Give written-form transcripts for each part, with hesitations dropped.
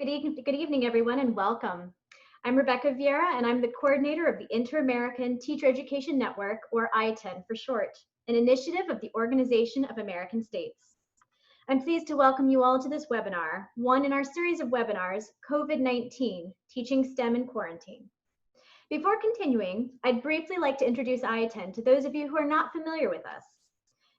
Good evening, everyone, and welcome. I'm Rebecca Vieira, and I'm the coordinator of the Inter-American Teacher Education Network, or ITEN for short, an initiative of the Organization of American States. I'm pleased to welcome you all to this webinar, one in our series of webinars, COVID-19, Teaching STEM in Quarantine. Before continuing, I'd briefly like to introduce ITEN to those of you who are not familiar with us.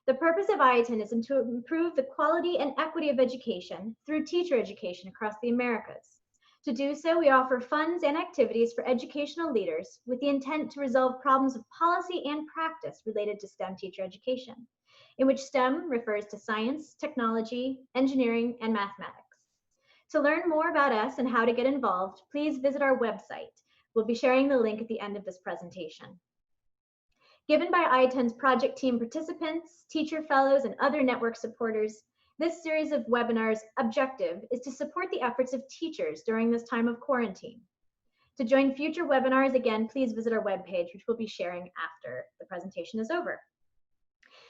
The purpose of ITEN is to improve the quality and equity of education through teacher education across the Americas. To do so, we offer funds and activities for educational leaders with the intent to resolve problems of policy and practice related to STEM teacher education, in which STEM refers to science, technology, engineering, and mathematics. To learn more about us and how to get involved, please visit our website. We'll be sharing the link at the end of this presentation. Given by ITEN's project team participants, teacher fellows, and other network supporters, this series of webinars' objective is to support the efforts of teachers during this time of quarantine. To join future webinars, again, please visit our webpage, which we'll be sharing after the presentation is over.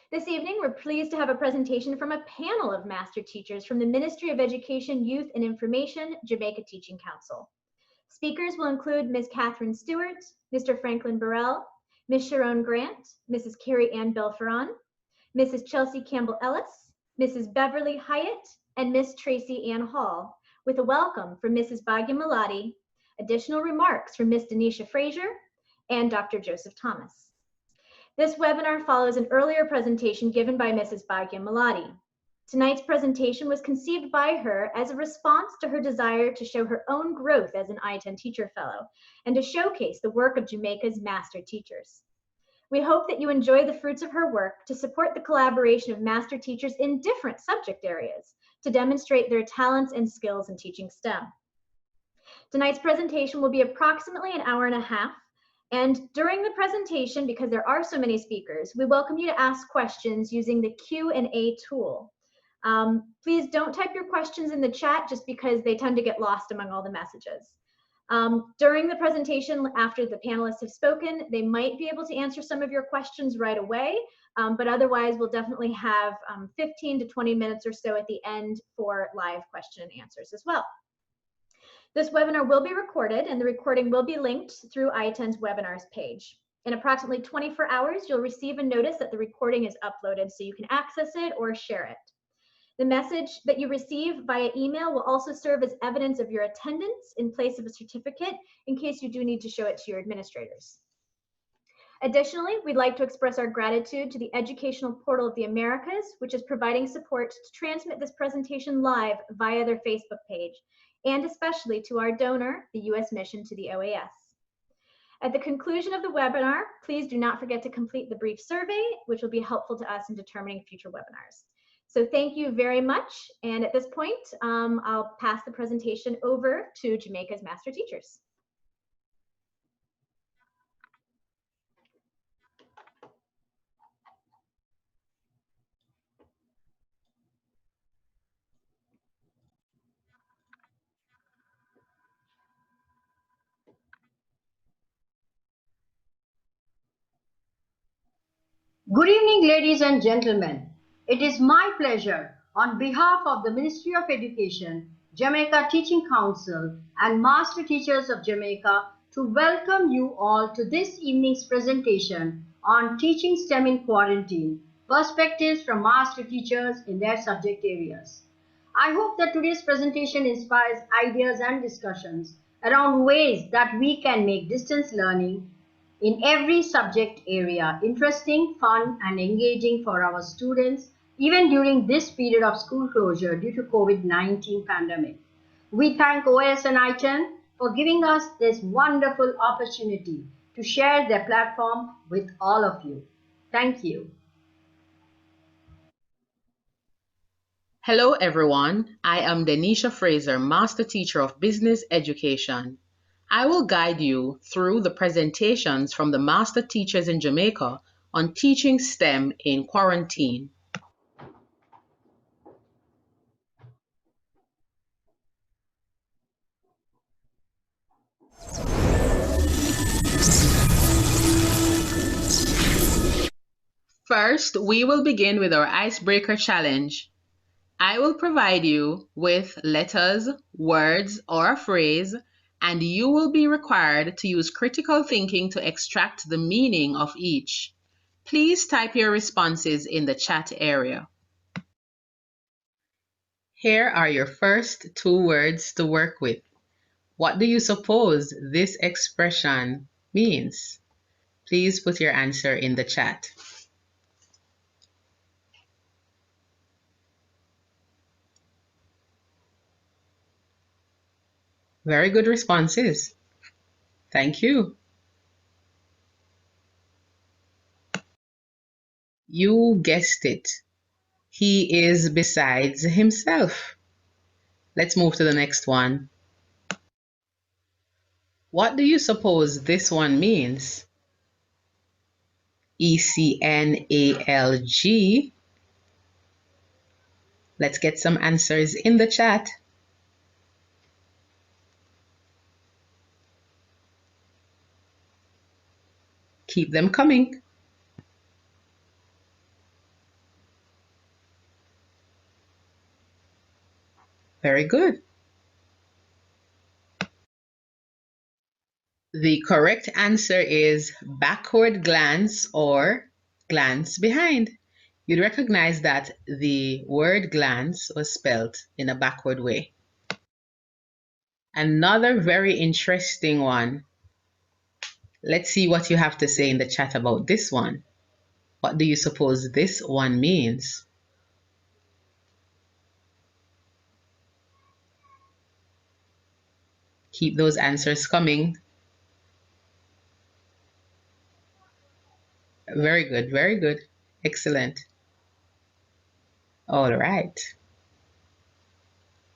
This evening, we're pleased to have a presentation from a panel of master teachers from the Ministry of Education, Youth and Information, Jamaica Teaching Council. Speakers will include Ms. Kathryn Stewart, Mr. Franklin Burrell, Ms. Charrone Grant, Mrs. Kerry-Ann Bell Fearon, Mrs. Chelsea Campbell-Ellis, Mrs. Beverley Hyatt, and Ms. Tracy-Ann Hall, with a welcome from Mrs. Bhagya Malladi, additional remarks from Ms. Dennesha Frazer, and Dr. Joseph Thomas. This webinar follows an earlier presentation given by Mrs. Bhagya Malladi. Tonight's presentation was conceived by her as a response to her desire to show her own growth as an ITEN Teacher Fellow and to showcase the work of Jamaica's master teachers. We hope that you enjoy the fruits of her work to support the collaboration of master teachers in different subject areas to demonstrate their talents and skills in teaching STEM. Tonight's presentation will be approximately an hour and a half, and during the presentation, because there are so many speakers, we welcome you to ask questions using the Q&A tool. Please don't type your questions in the chat just because they tend to get lost among all the messages. During the presentation, after the panelists have spoken, they might be able to answer some of your questions right away, but otherwise we'll definitely have 15 to 20 minutes or so at the end for live question and answers as well. This webinar will be recorded and the recording will be linked through ITEN's webinars page. In approximately 24 hours, you'll receive a notice that the recording is uploaded so you can access it or share it. The message that you receive via email will also serve as evidence of your attendance in place of a certificate in case you do need to show it to your administrators. Additionally, we'd like to express our gratitude to the Educational Portal of the Americas, which is providing support to transmit this presentation live via their Facebook page, and especially to our donor, the U.S. Mission to the OAS. At the conclusion of the webinar, please do not forget to complete the brief survey, which will be helpful to us in determining future webinars. So thank you very much. And at this point, I'll pass the presentation over to Jamaica's master teachers. Good evening, ladies and gentlemen. It is my pleasure, on behalf of the Ministry of Education, Jamaica Teaching Council, and Master Teachers of Jamaica, to welcome you all to this evening's presentation on Teaching STEM in Quarantine, Perspectives from Master Teachers in their subject areas. I hope that today's presentation inspires ideas and discussions around ways that we can make distance learning in every subject area interesting, fun, and engaging for our students, even during this period of school closure due to COVID-19 pandemic. We thank OAS and ITEN for giving us this wonderful opportunity to share their platform with all of you. Thank you. Hello everyone, I am Dennesha Frazer, Master Teacher of Business Education. I will guide you through the presentations from the Master Teachers in Jamaica on teaching STEM in quarantine. First, we will begin with our icebreaker challenge. I will provide you with letters, words, or a phrase, and you will be required to use critical thinking to extract the meaning of each. Please type your responses in the chat area. Here are your first two words to work with. What do you suppose this expression means? Please put your answer in the chat. Very good responses. Thank you. You guessed it. He is besides himself. Let's move to the next one. What do you suppose this one means? ECNALG. Let's get some answers in the chat. Keep them coming. Very good. The correct answer is backward glance or glance behind. You'd recognize that the word glance was spelled in a backward way. Another very interesting one. Let's see what you have to say in the chat about this one. What do you suppose this one means? Keep those answers coming. Very good, very good. Excellent. All right.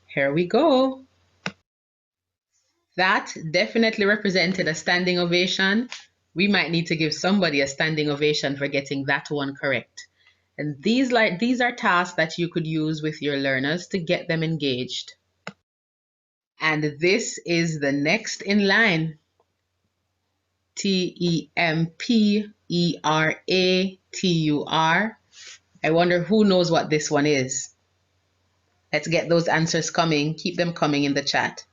Here we go. That definitely represented a standing ovation. We might need to give somebody a standing ovation for getting that one correct. And these are tasks that you could use with your learners to get them engaged. And this is the next in line. TEMPERATUR. I wonder who knows what this one is. Let's get those answers coming. Keep them coming in the chat.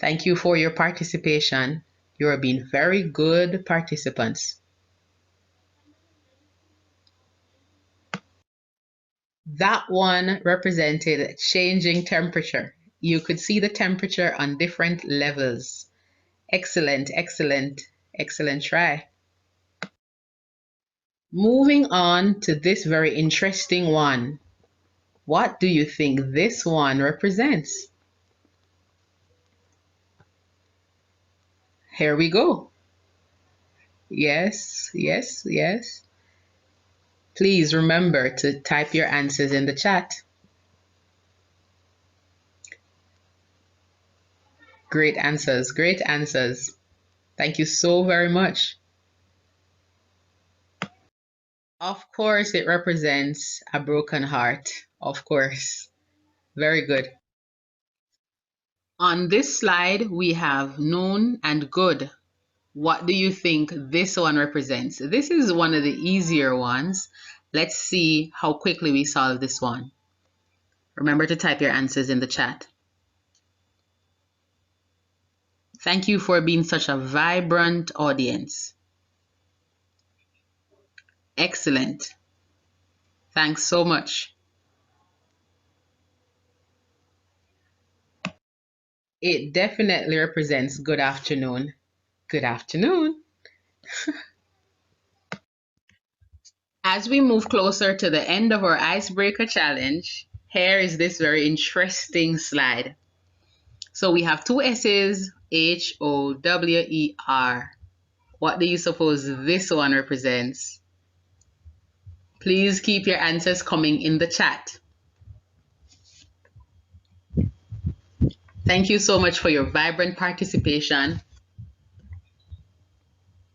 Thank you for your participation. You are being very good participants. That one represented changing temperature. You could see the temperature on different levels. Excellent, excellent, excellent try. Moving on to this very interesting one. What do you think this one represents? Here we go. Yes, yes, yes. Please remember to type your answers in the chat. Great answers, great answers. Thank you so very much. Of course, it represents a broken heart. Of course. Very good. On this slide, we have known and good. What do you think this one represents? This is one of the easier ones. Let's see how quickly we solve this one. Remember to type your answers in the chat. Thank you for being such a vibrant audience. Excellent. Thanks so much. It definitely represents good afternoon. Good afternoon. As we move closer to the end of our icebreaker challenge, here is this very interesting slide. So we have two S's, HOWER. What do you suppose this one represents? Please keep your answers coming in the chat. Thank you so much for your vibrant participation.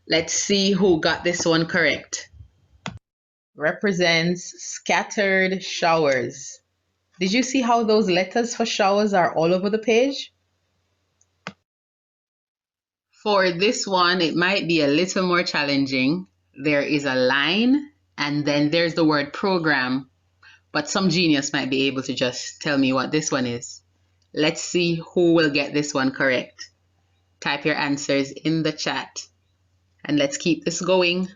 Let's see who got this one correct. Represents scattered showers. Did you see how those letters for showers are all over the page? For this one, it might be a little more challenging. there is a line, and then there's the word program, but some genius might be able to just tell me what this one is. Let's see who will get this one correct. Type your answers in the chat, and let's keep this going.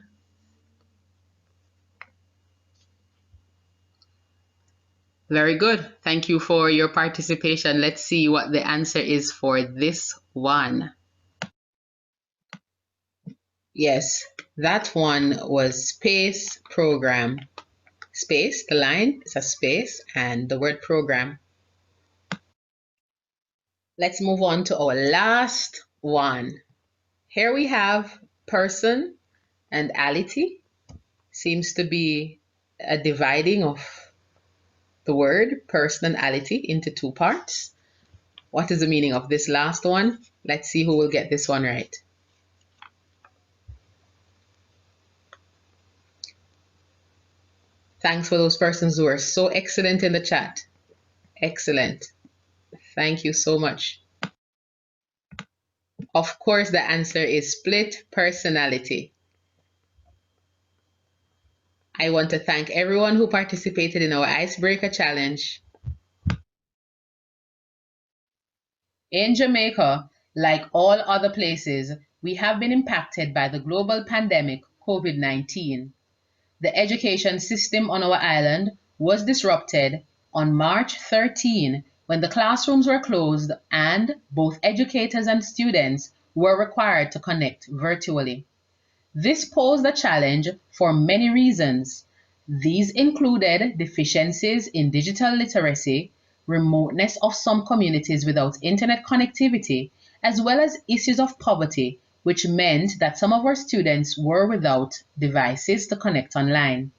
Very good. Thank you for your participation. Let's see what the answer is for this one. Yes, that one was space program. Space, the line is a space, and the word program. Let's move on to our last one. Here we have person and ality. Seems to be a dividing of the word personality into two parts. What is the meaning of this last one? Let's see who will get this one right. Thanks for those persons who are so excellent in the chat. Excellent. Thank you so much. Of course, the answer is split personality. I want to thank everyone who participated in our icebreaker challenge. In Jamaica, like all other places, we have been impacted by the global pandemic, COVID-19. The education system on our island was disrupted on March 13 when the classrooms were closed and both educators and students were required to connect virtually. This posed a challenge for many reasons. These included deficiencies in digital literacy, remoteness of some communities without internet connectivity, as well as issues of poverty, which meant that some of our students were without devices to connect online.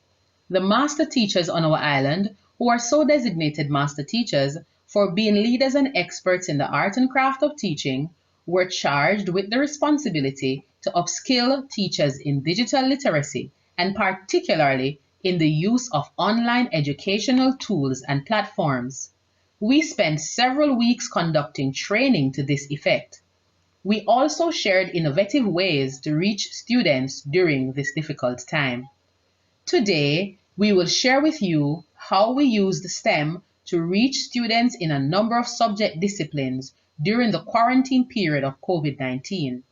The master teachers on our island, who are so designated master teachers for being leaders and experts in the art and craft of teaching, were charged with the responsibility to upskill teachers in digital literacy and particularly in the use of online educational tools and platforms. We spent several weeks conducting training to this effect. We also shared innovative ways to reach students during this difficult time. Today, we will share with you how we used STEM to reach students in a number of subject disciplines during the quarantine period of COVID-19.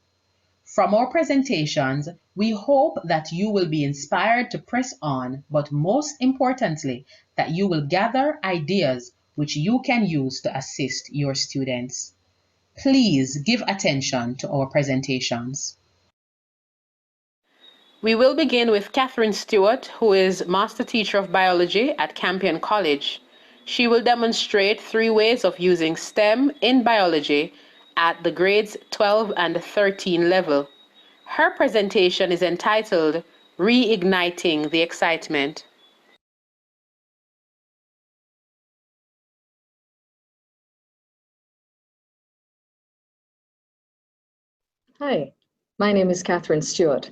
From our presentations, we hope that you will be inspired to press on, but most importantly, that you will gather ideas which you can use to assist your students. Please give attention to our presentations. We will begin with Kathryn Stewart, who is Master Teacher of Biology at Campion College. She will demonstrate 3 ways of using STEM in biology at the grades 12 and 13 level. Her presentation is entitled Reigniting the Excitement. Hi, my name is Kathryn Stewart,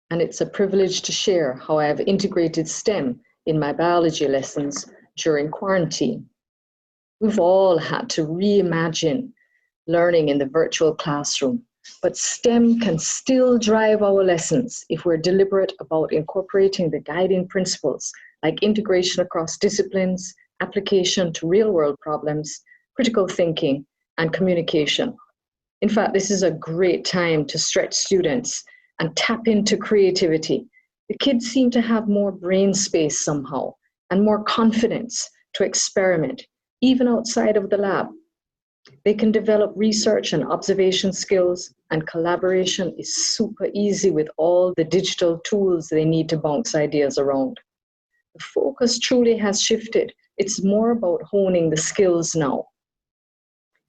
and it's a privilege to share how I have integrated STEM in my biology lessons during quarantine. We've all had to reimagine learning in the virtual classroom, but STEM can still drive our lessons if we're deliberate about incorporating the guiding principles like integration across disciplines, application to real-world problems, critical thinking, and communication. In fact, this is a great time to stretch students and tap into creativity. The kids seem to have more brain space somehow and more confidence to experiment, even outside of the lab. They can develop research and observation skills, and collaboration is super easy with all the digital tools they need to bounce ideas around. The focus truly has shifted. It's more about honing the skills now.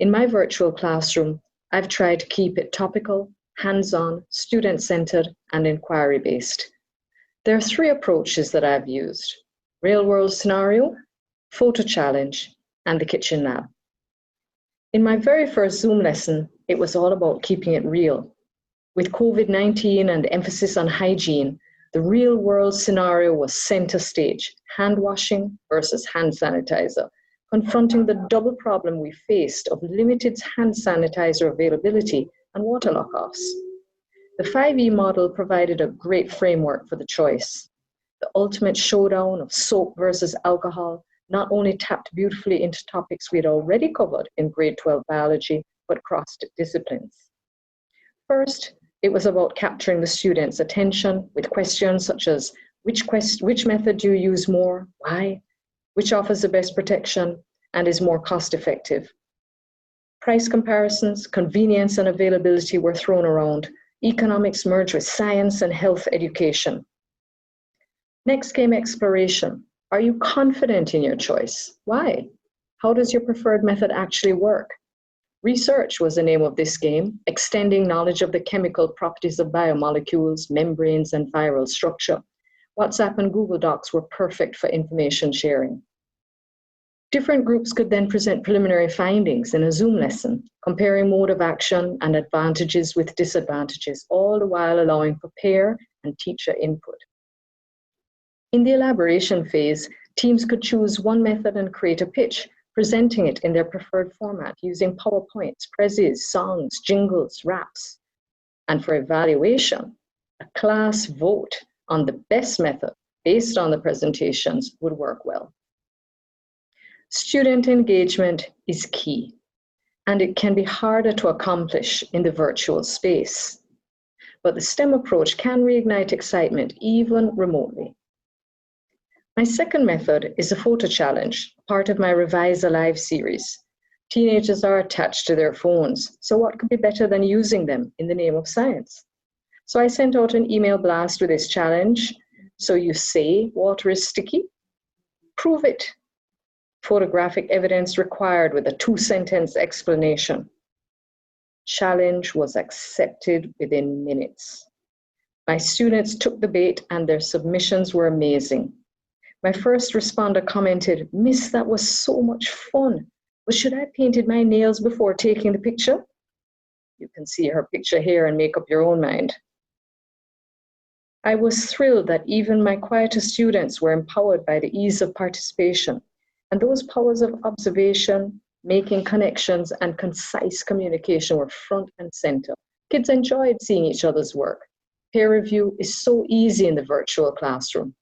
In my virtual classroom, I've tried to keep it topical, hands-on, student-centered, and inquiry-based. There are 3 approaches that I've used: real-world scenario, photo challenge, and the kitchen lab. In my very first Zoom lesson, it was all about keeping it real. With COVID-19 and emphasis on hygiene, the real-world scenario was center stage: hand washing versus hand sanitizer, confronting the double problem we faced of limited hand sanitizer availability and water lock-offs. The 5E model provided a great framework for the choice. The ultimate showdown of soap versus alcohol not only tapped beautifully into topics we had already covered in grade 12 biology, but crossed disciplines. First, it was about capturing the students' attention with questions such as, which method do you use more, why, which offers the best protection, and is more cost-effective. Price comparisons, convenience, and availability were thrown around. Economics merged with science and health education. Next came exploration. Are you confident in your choice? Why? How does your preferred method actually work? Research was the name of this game, extending knowledge of the chemical properties of biomolecules, membranes, and viral structure. WhatsApp and Google Docs were perfect for information sharing. Different groups could then present preliminary findings in a Zoom lesson, comparing mode of action and advantages with disadvantages, all the while allowing for peer and teacher input. In the elaboration phase, teams could choose one method and create a pitch, presenting it in their preferred format using PowerPoints, prezzies, songs, jingles, raps. And for evaluation, a class vote on the best method based on the presentations would work well. Student engagement is key, and it can be harder to accomplish in the virtual space. But the STEM approach can reignite excitement even remotely. My second method is a photo challenge, part of my Revise Alive series. Teenagers are attached to their phones, so what could be better than using them in the name of science? So I sent out an email blast with this challenge. So you say water is sticky? Prove it. Photographic evidence required with a 2-sentence explanation. Challenge was accepted within minutes. My students took the bait and their submissions were amazing. My first responder commented, "Miss, that was so much fun, but should I have painted my nails before taking the picture?" You can see her picture here and make up your own mind. I was thrilled that even my quieter students were empowered by the ease of participation, and those powers of observation, making connections, and concise communication were front and center. Kids enjoyed seeing each other's work. Peer review is so easy in the virtual classroom.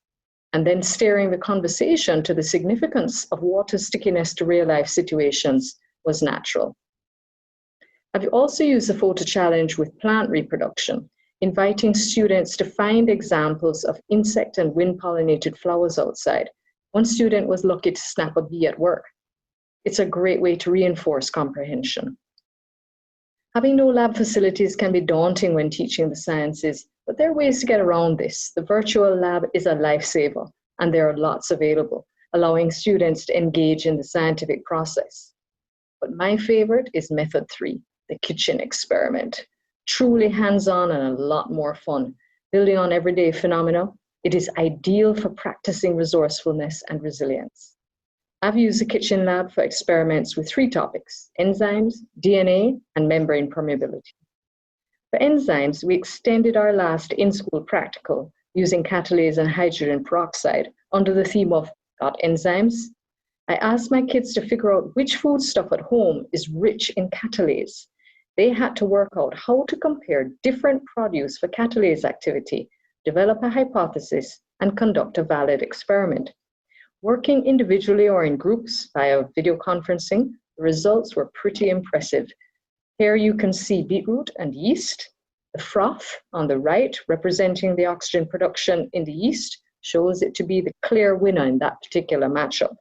And then steering the conversation to the significance of water stickiness to real-life situations was natural. I've also used the photo challenge with plant reproduction, inviting students to find examples of insect and wind-pollinated flowers outside. One student was lucky to snap a bee at work. It's a great way to reinforce comprehension. Having no lab facilities can be daunting when teaching the sciences, but there are ways to get around this. The virtual lab is a lifesaver, and there are lots available, allowing students to engage in the scientific process. But my favorite is method 3, the kitchen experiment. Truly hands-on and a lot more fun. Building on everyday phenomena, it is ideal for practicing resourcefulness and resilience. I've used the kitchen lab for experiments with 3 topics: enzymes, DNA, and membrane permeability. For enzymes, we extended our last in-school practical using catalase and hydrogen peroxide under the theme of "Got enzymes?" I asked my kids to figure out which foodstuff at home is rich in catalase. They had to work out how to compare different produce for catalase activity, develop a hypothesis, and conduct a valid experiment. Working individually or in groups via video conferencing, the results were pretty impressive. Here you can see beetroot and yeast. The froth on the right, representing the oxygen production in the yeast, shows it to be the clear winner in that particular matchup.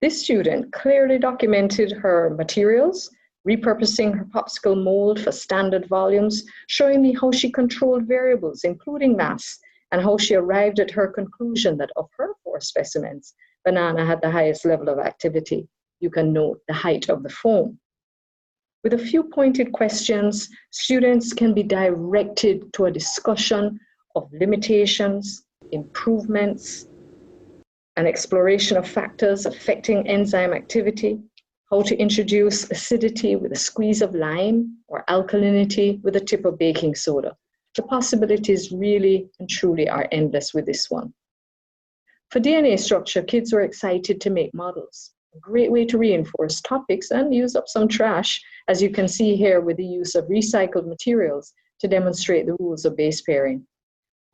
This student clearly documented her materials, repurposing her popsicle mold for standard volumes, showing me how she controlled variables, including mass, and how she arrived at her conclusion that of her 4 specimens, banana had the highest level of activity. You can note the height of the foam. With a few pointed questions, students can be directed to a discussion of limitations, improvements, an exploration of factors affecting enzyme activity, how to introduce acidity with a squeeze of lime or alkalinity with a tip of baking soda. The possibilities really and truly are endless with this one. For DNA structure, kids were excited to make models. A great way to reinforce topics and use up some trash, as you can see here with the use of recycled materials, to demonstrate the rules of base pairing.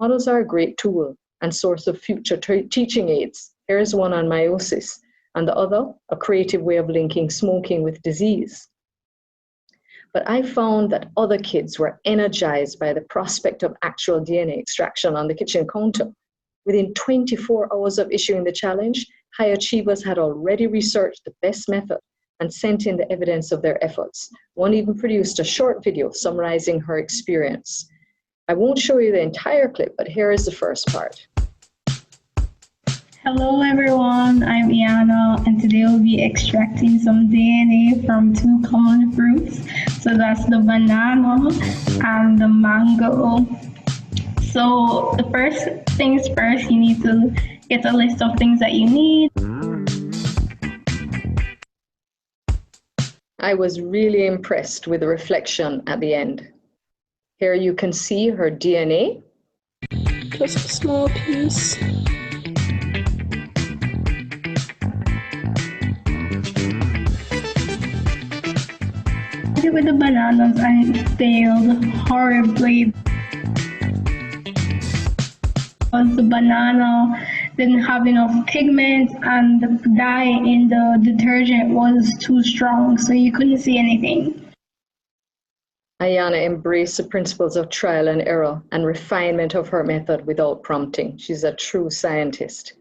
Models are a great tool and source of future teaching aids. Here is one on meiosis, and the other, a creative way of linking smoking with disease. But I found that other kids were energized by the prospect of actual DNA extraction on the kitchen counter. Within 24 hours of issuing the challenge, high achievers had already researched the best method and sent in the evidence of their efforts. One even produced a short video summarizing her experience. I won't show you the entire clip, but here is the first part. Hello everyone, I'm Iana, and today we'll be extracting some DNA from two common fruits. So that's the banana and the mango. So the first things first, you need to get a list of things that you need. I was really impressed with the reflection at the end. Here you can see her DNA. Just a small piece. With the bananas and it failed horribly. Because the banana didn't have enough pigment and the dye in the detergent was too strong, so you couldn't see anything. Ayana embraced the principles of trial and error and refinement of her method without prompting. She's a true scientist.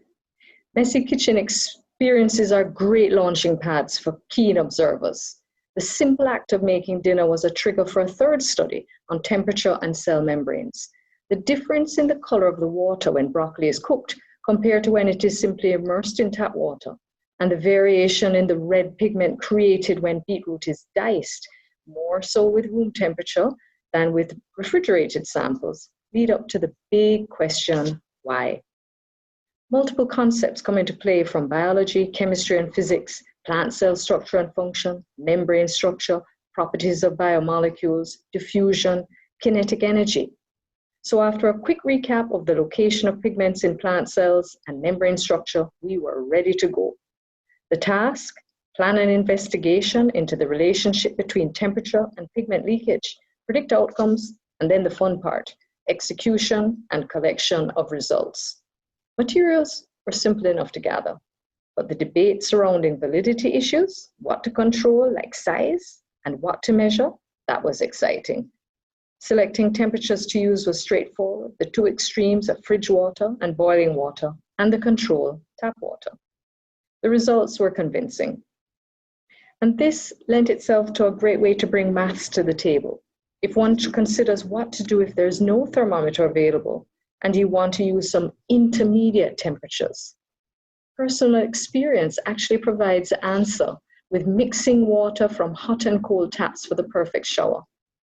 Messy kitchen experiences are great launching pads for keen observers. The simple act of making dinner was a trigger for a third study on temperature and cell membranes. The difference in the color of the water when broccoli is cooked compared to when it is simply immersed in tap water, and the variation in the red pigment created when beetroot is diced, more so with room temperature than with refrigerated samples, lead up to the big question, why? Multiple concepts come into play from biology, chemistry and physics, plant cell structure and function, membrane structure, properties of biomolecules, diffusion, kinetic energy. So after a quick recap of the location of pigments in plant cells and membrane structure, we were ready to go. The task, plan an investigation into the relationship between temperature and pigment leakage, predict outcomes, and then the fun part, execution and collection of results. Materials were simple enough to gather, but the debate surrounding validity issues, what to control like size, and what to measure, that was exciting. Selecting temperatures to use was straightforward, the two extremes of fridge water and boiling water, and the control, tap water. The results were convincing. And this lent itself to a great way to bring maths to the table. If one considers what to do if there's no thermometer available and you want to use some intermediate temperatures. Personal experience actually provides the answer with mixing water from hot and cold taps for the perfect shower.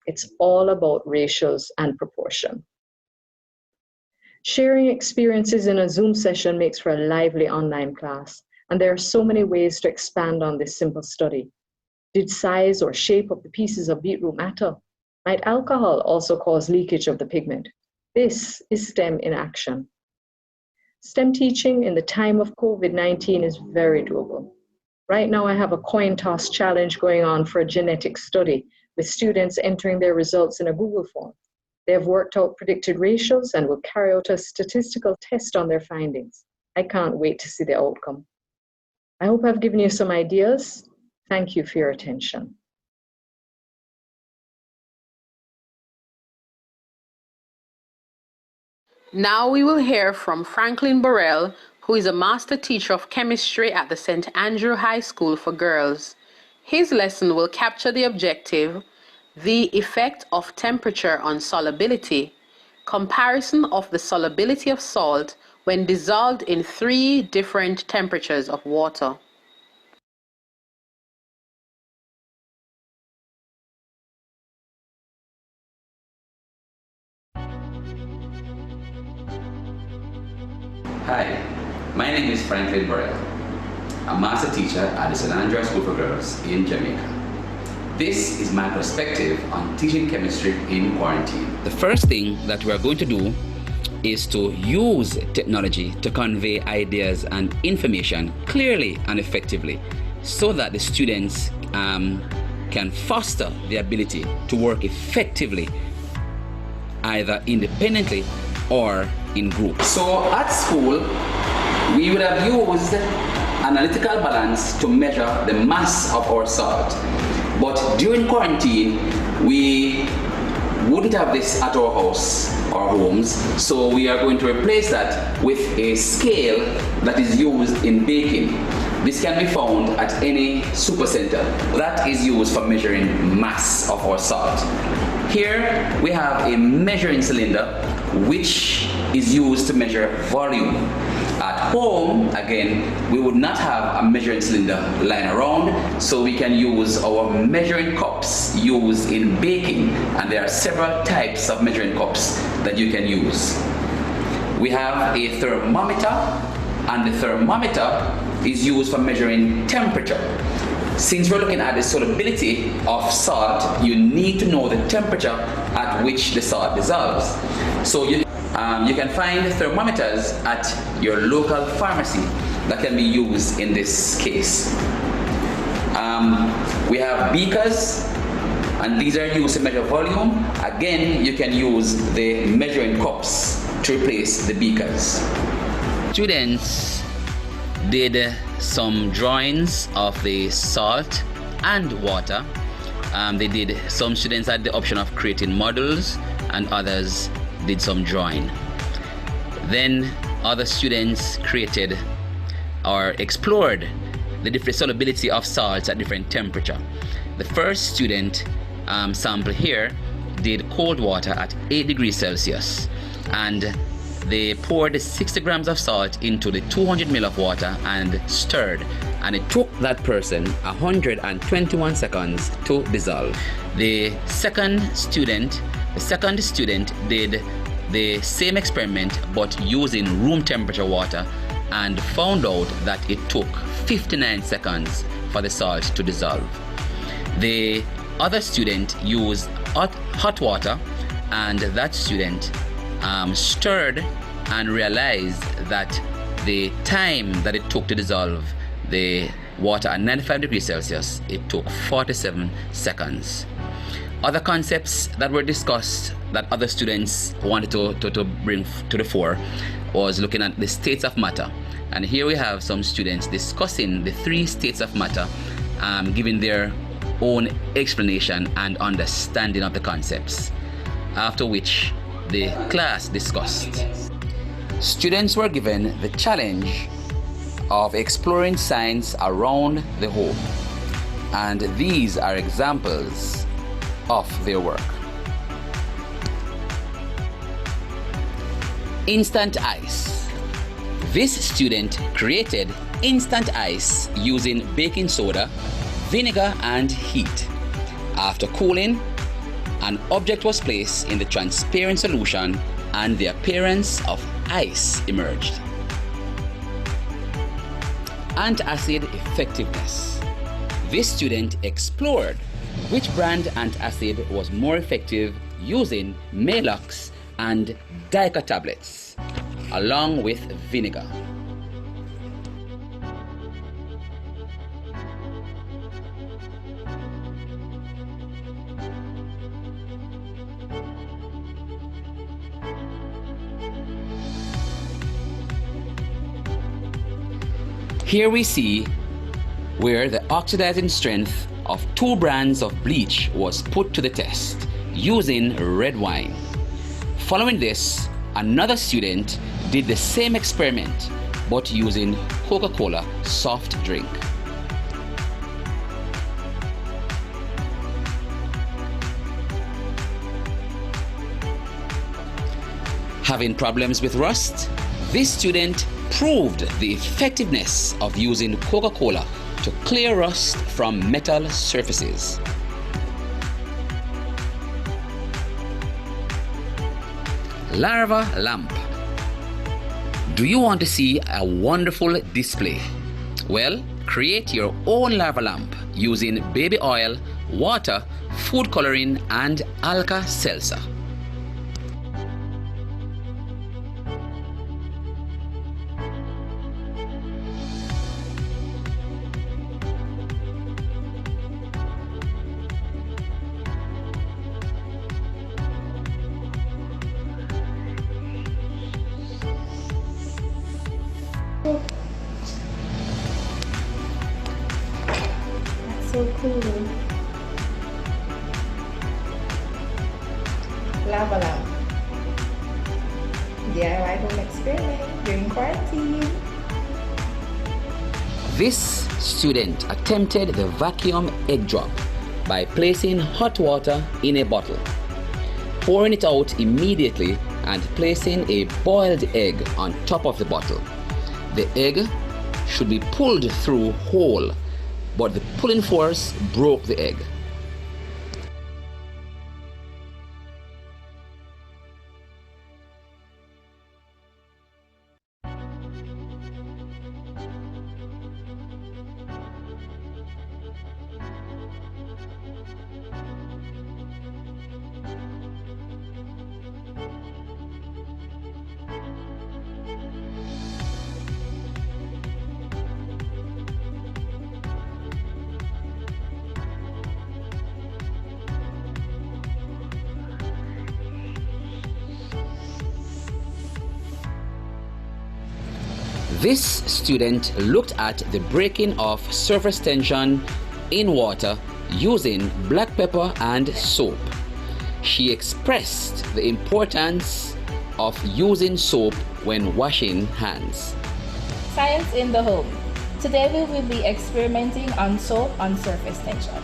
It's all about ratios and proportion. Sharing experiences in a Zoom session makes for a lively online class, and there are so many ways to expand on this simple study. Did size or shape of the pieces of beetroot matter? Might alcohol also cause leakage of the pigment? This is STEM in action. STEM teaching in the time of COVID-19 is very doable. Right now I have a coin toss challenge going on for a genetic study with students entering their results in a Google form. They have worked out predicted ratios and will carry out a statistical test on their findings. I can't wait to see the outcome. I hope I've given you some ideas. Thank you for your attention. Now we will hear from Franklin Burrell, who is a master teacher of chemistry at the St. Andrew High School for Girls. His lesson will capture the objective, the effect of temperature on solubility, comparison of the solubility of salt when dissolved in 3 different temperatures of water. Hi, my name is Franklin Burrell. I'm a master teacher at the St. Andrew School for Girls in Jamaica. This is my perspective on teaching chemistry in quarantine. The first thing that we are going to do is to use technology to convey ideas and information clearly and effectively so that the students can foster the ability to work effectively either independently or in groups. So at school, we would have used analytical balance to measure the mass of our salt. But during quarantine, we wouldn't have this at our house or homes, so we are going to replace that with a scale that is used in baking. This can be found at any supercenter. That is used for measuring mass of our salt. Here we have a measuring cylinder which is used to measure volume. At home, again, we would not have a measuring cylinder lying around, so we can use our measuring cups used in baking, and there are several types of measuring cups that you can use. We have a thermometer, and the thermometer is used for measuring temperature. Since we're looking at the solubility of salt, you need to know the temperature at which the salt dissolves. So you can find thermometers at your local pharmacy that can be used in this case. We have beakers, and these are used to measure volume. Again, you can use the measuring cups to replace the beakers. Students did some drawings of the salt and water. Some students had the option of creating models, and others did some drawing. Then other students created or explored the different solubility of salts at different temperature. The first student sample here did cold water at 8 degrees Celsius, and they poured 60 grams of salt into the 200 ml of water and stirred, and it took that person 121 seconds to dissolve. The second student did the same experiment but using room temperature water, and found out that it took 59 seconds for the salt to dissolve. The other student used hot water, and that student stirred and realized that the time that it took to dissolve the water at 95 degrees Celsius, it took 47 seconds. Other concepts that were discussed that other students wanted to bring to the fore was looking at the states of matter. And here we have some students discussing the 3 states of matter, giving their own explanation and understanding of the concepts, after which the class discussed. Students were given the challenge of exploring science around the home, and these are examples of their work. Instant ice. This student created instant ice using baking soda, vinegar, and heat. After cooling, an object was placed in the transparent solution and the appearance of ice emerged. Antacid effectiveness. This student explored which brand antacid was more effective using Maalox and Dica tablets, along with vinegar. Here we see where the oxidizing strength of 2 brands of bleach was put to the test using red wine. Following this, another student did the same experiment but using Coca-Cola soft drink. Having problems with rust, this student proved the effectiveness of using Coca-Cola to clear rust from metal surfaces. Larva lamp. Do you want to see a wonderful display? Well, create your own larva lamp using baby oil, water, food coloring, and Alka-Seltzer. so cool. Lava lamp. DIY home experiment during quarantine. This student attempted the vacuum egg drop by placing hot water in a bottle, pouring it out immediately and placing a boiled egg on top of the bottle. The egg should be pulled through whole, but the pulling force broke the egg. This student looked at the breaking of surface tension in water using black pepper and soap. She expressed the importance of using soap when washing hands. Science in the home. Today we will be experimenting on soap on surface tension.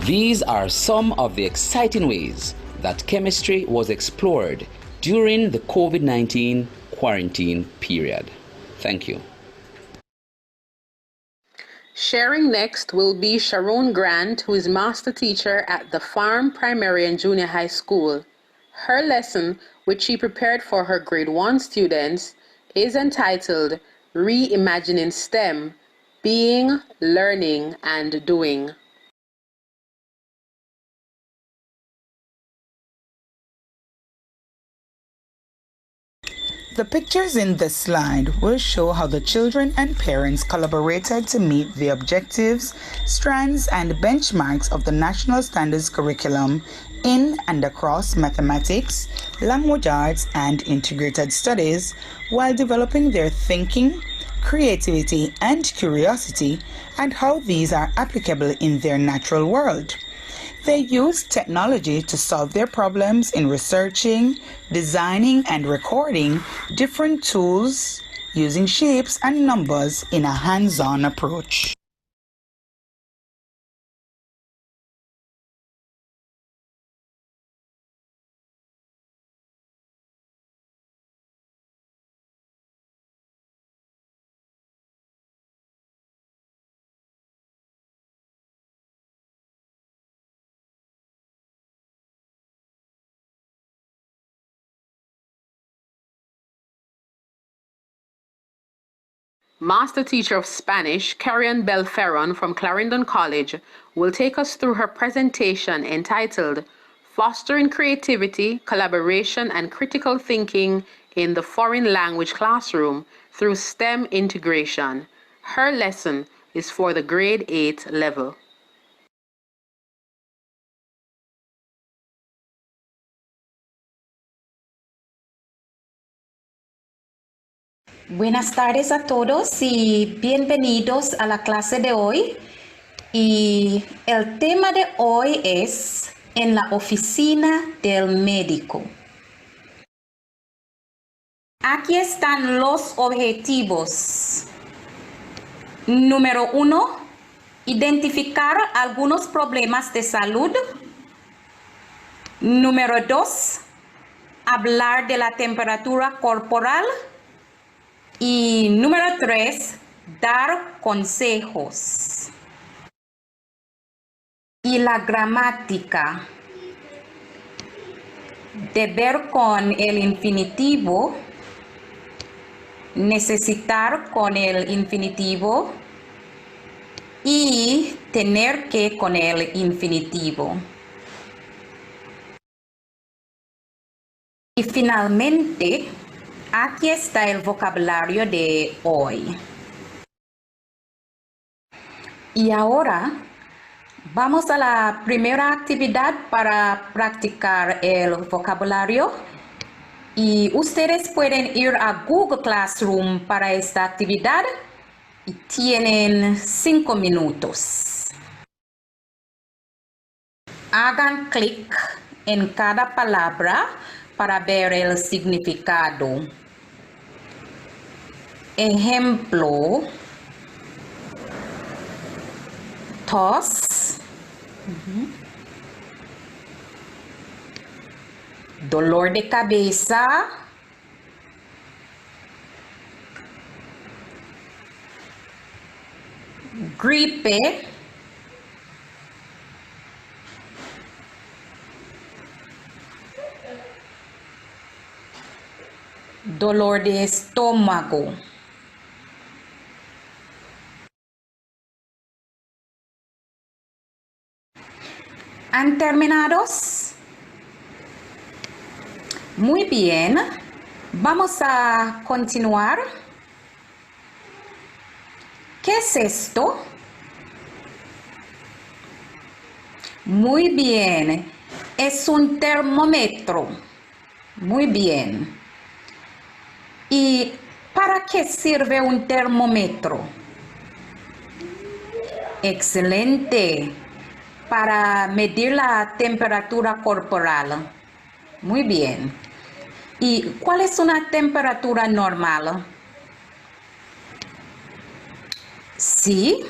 These are some of the exciting ways that chemistry was explored during the COVID-19 quarantine period. Thank you. Sharing next will be Charrone Grant, who is master teacher at the Farm Primary and Junior High School. Her lesson, which she prepared for her grade 1 students, is entitled Reimagining STEM, Being, Learning, and Doing. The pictures in this slide will show how the children and parents collaborated to meet the objectives, strands, and benchmarks of the National Standards Curriculum in and across mathematics, language arts, and integrated studies while developing their thinking, creativity, and curiosity, and how these are applicable in their natural world. They use technology to solve their problems in researching, designing, and recording different tools using shapes and numbers in a hands-on approach. Master teacher of Spanish, Kerry-Ann Bell Fearon from Clarendon College, will take us through her presentation entitled Fostering Creativity, Collaboration, and Critical Thinking in the Foreign Language Classroom through STEM Integration. Her lesson is for the grade 8 level. Buenas tardes a todos y bienvenidos a la clase de hoy. Y el tema de hoy es en la oficina del médico. Aquí están los objetivos. Número 1, identificar algunos problemas de salud. Número 2, hablar de la temperatura corporal. Y número 3, dar consejos. Y la gramática. Deber con el infinitivo. Necesitar con el infinitivo. Y tener que con el infinitivo. Y finalmente, aquí está el vocabulario de hoy. Y ahora vamos a la primera actividad para practicar el vocabulario. Y ustedes pueden ir a Google Classroom para esta actividad y tienen 5 minutos. hagan clic en cada palabra para ver el significado. Ejemplo, tos, dolor de cabeza, gripe, dolor de estómago. ¿Han terminados? Muy bien. Vamos a continuar. ¿Qué es esto? Muy bien. Es un termómetro. Muy bien. ¿Y para qué sirve un termómetro? Excelente. Para medir la temperatura corporal. Muy bien. ¿Y cuál es una temperatura normal? Sí,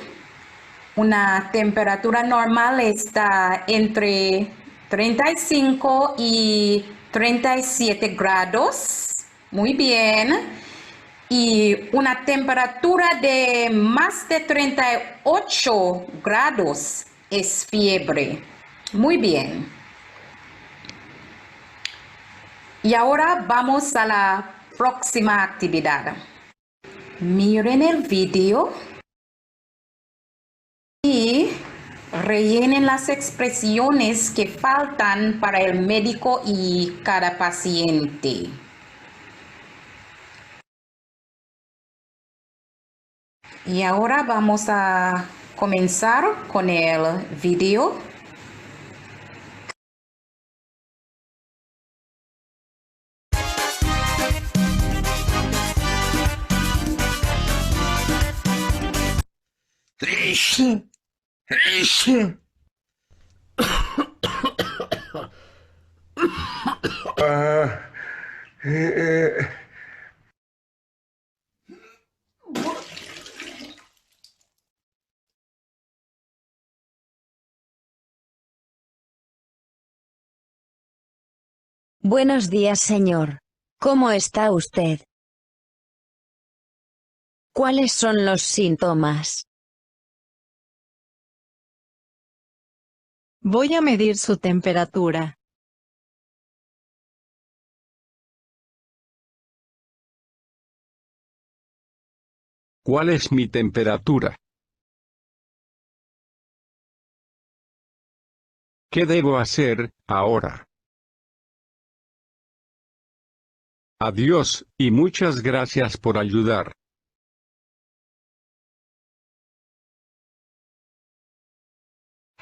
una temperatura normal está entre 35 y 37 grados. Muy bien. Y una temperatura de más de 38 grados es fiebre. Muy bien. Y ahora vamos a la próxima actividad. Miren el video y rellenen las expresiones que faltan para el médico y cada paciente. Y ahora vamos a comenzar con el video. Buenos días, señor. ¿Cómo está usted? ¿Cuáles son los síntomas? Voy a medir su temperatura. ¿Cuál es mi temperatura? ¿Qué debo hacer ahora? Adiós, y muchas gracias por ayudar.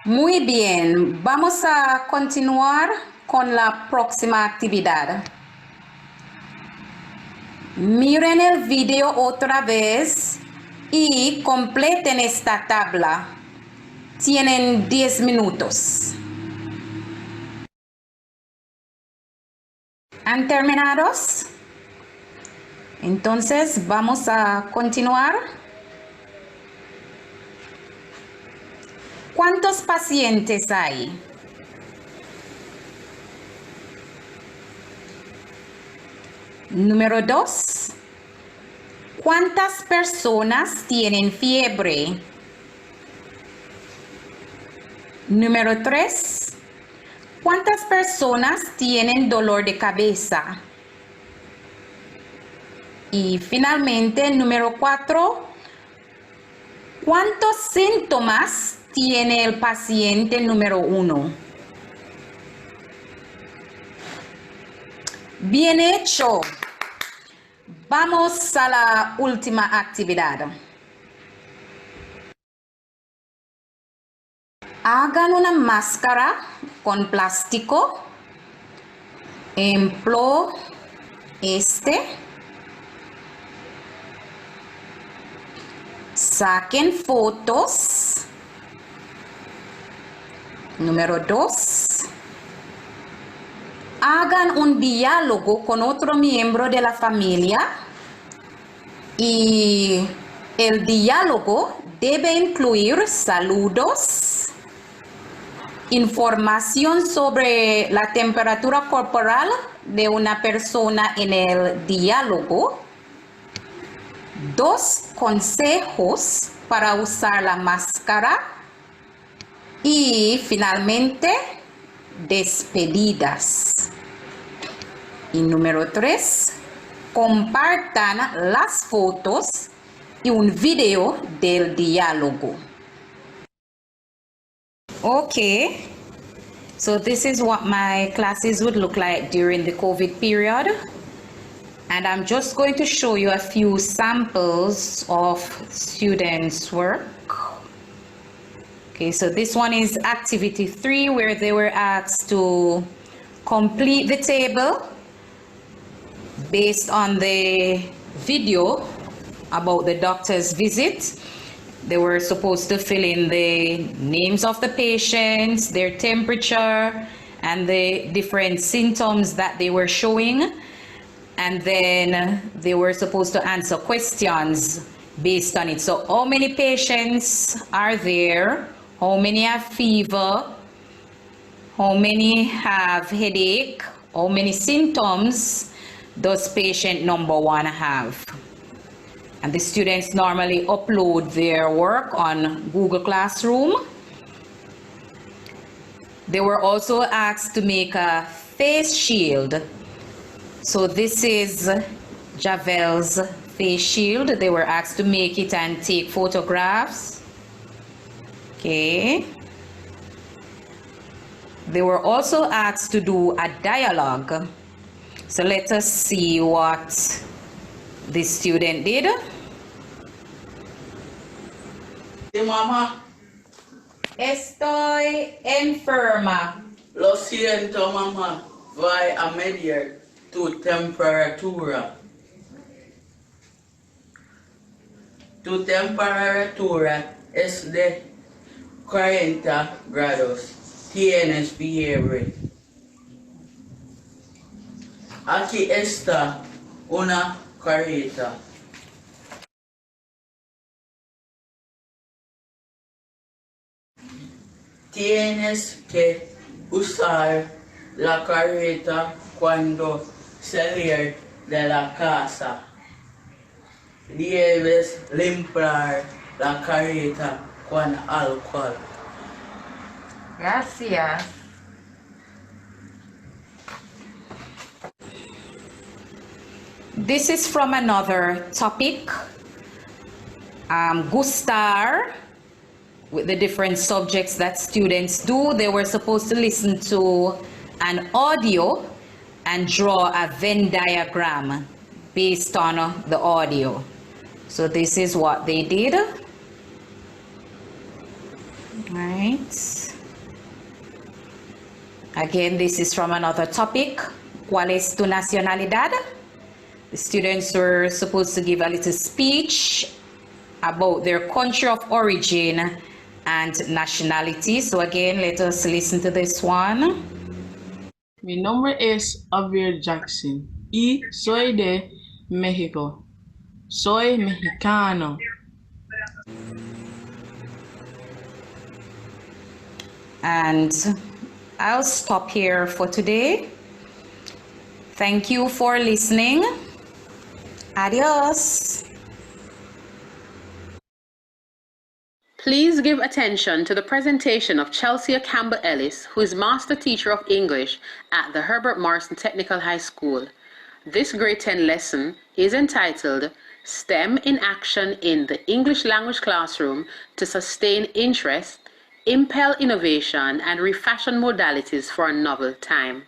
Muy bien, vamos a continuar con la próxima actividad. Miren el video otra vez y completen esta tabla. Tienen 10 minutos. ¿Han terminado? Entonces vamos a continuar. ¿Cuántos pacientes hay? Número 2. ¿Cuántas personas tienen fiebre? Número 3. ¿Cuántas personas tienen dolor de cabeza? Y finalmente, número 4. ¿Cuántos síntomas tiene el paciente número 1? Bien hecho. Vamos a la última actividad. Hagan una máscara con plástico. Ejemplo, Saquen fotos. Número 2. Hagan un diálogo con otro miembro de la familia y el diálogo debe incluir saludos, información sobre la temperatura corporal de una persona en el diálogo, 2 consejos para usar la máscara y finalmente despedidas. Y número 3, compartan las fotos y un video del diálogo. Okay, so this is what my classes would look like during the COVID period. And I'm just going to show you a few samples of students' work. Okay, so this one is activity 3, where they were asked to complete the table based on the video about the doctor's visit. They were supposed to fill in the names of the patients, their temperature, and the different symptoms that they were showing. And then they were supposed to answer questions based on it. So how many patients are there? How many have fever? How many have headache? How many symptoms does patient number 1 have? And the students normally upload their work on Google Classroom. They were also asked to make a face shield. So this is Javel's face shield. They were asked to make it and take photographs. Okay. They were also asked to do a dialogue. So let us see what the student did. Mamá, estoy enferma. Lo siento, mamá. Voy a medir tu temperatura. Tu temperatura es de 40 grados. Tienes fiebre. Aquí está una careta. Tienes que usar la careta cuando salir de la casa. Debes limpiar la careta con alcohol. Gracias. This is from another topic. Gustar, with the different subjects that students do. They were supposed to listen to an audio and draw a Venn diagram based on the audio. So this is what they did. Right. Again, this is from another topic. ¿Cuál es tu nacionalidad? The students were supposed to give a little speech about their country of origin and nationality. So again, let us listen to this one. Mi nombre es Javier Jackson y soy de México. Soy mexicano. And I'll stop here for today. Thank you for listening. Adios. Please give attention to the presentation of Chelsea Campbell-Ellis, who is Master Teacher of English at the Herbert Morrison Technical High School. This grade 10 lesson is entitled STEM in Action in the English Language Classroom to Sustain Interest, Impel Innovation, and Refashion Modalities for a Novel Time.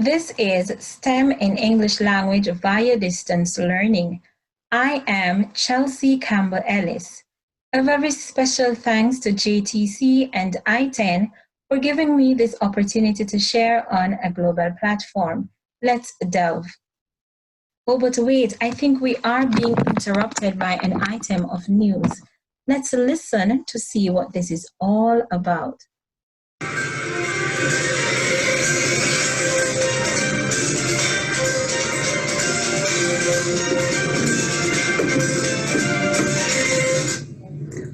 This is STEM in English Language via Distance Learning. I am Chelsea Campbell-Ellis. A very special thanks to JTC and I-10 for giving me this opportunity to share on a global platform. Let's delve. Oh, but wait, I think we are being interrupted by an item of news. Let's listen to see what this is all about.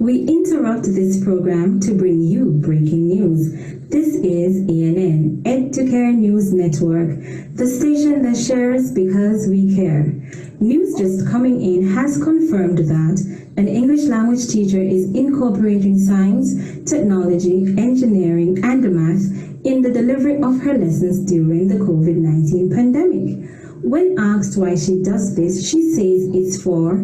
We interrupt this program to bring you breaking news. This is ANN, Ed2Care News Network, the station that shares because we care. News just coming in has confirmed that an English language teacher is incorporating science, technology, engineering, and math in the delivery of her lessons during the COVID-19 pandemic. When asked why she does this, she says it's for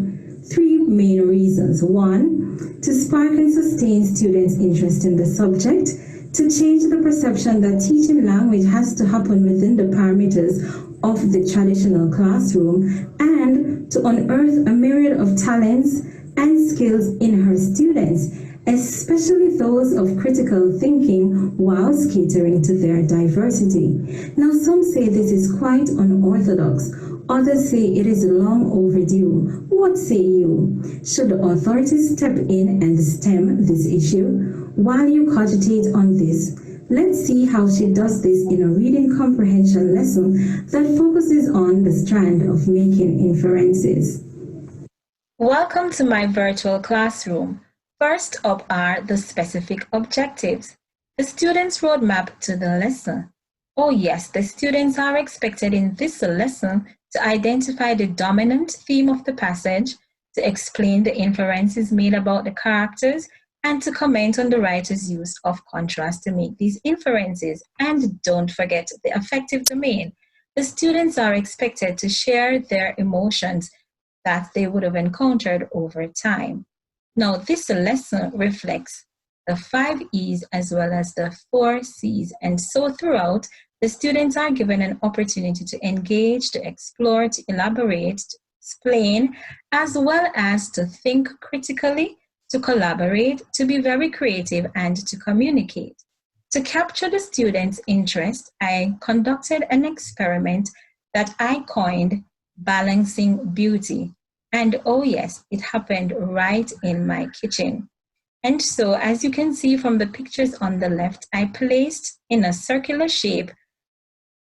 three main reasons. One, to spark and sustain students' interest in the subject, to change the perception that teaching language has to happen within the parameters of the traditional classroom, and to unearth a myriad of talents and skills in her students, especially those of critical thinking, whilst catering to their diversity. Now, some say this is quite unorthodox. Others say it is long overdue. What say you? Should the authorities step in and stem this issue? While you cogitate on this, let's see how she does this in a reading comprehension lesson that focuses on the strand of making inferences. Welcome to my virtual classroom. First up are the specific objectives, the students' roadmap to the lesson. Oh yes, the students are expected in this lesson to identify the dominant theme of the passage, to explain the inferences made about the characters, and to comment on the writer's use of contrast to make these inferences. And don't forget the affective domain. The students are expected to share their emotions that they would have encountered over time. Now, this lesson reflects the 5 E's as well as the 4 C's. And so throughout, the students are given an opportunity to engage, to explore, to elaborate, to explain, as well as to think critically, to collaborate, to be very creative, and to communicate. To capture the students' interest, I conducted an experiment that I coined Balancing Beauty. And oh yes, it happened right in my kitchen. And so, as you can see from the pictures on the left, I placed in a circular shape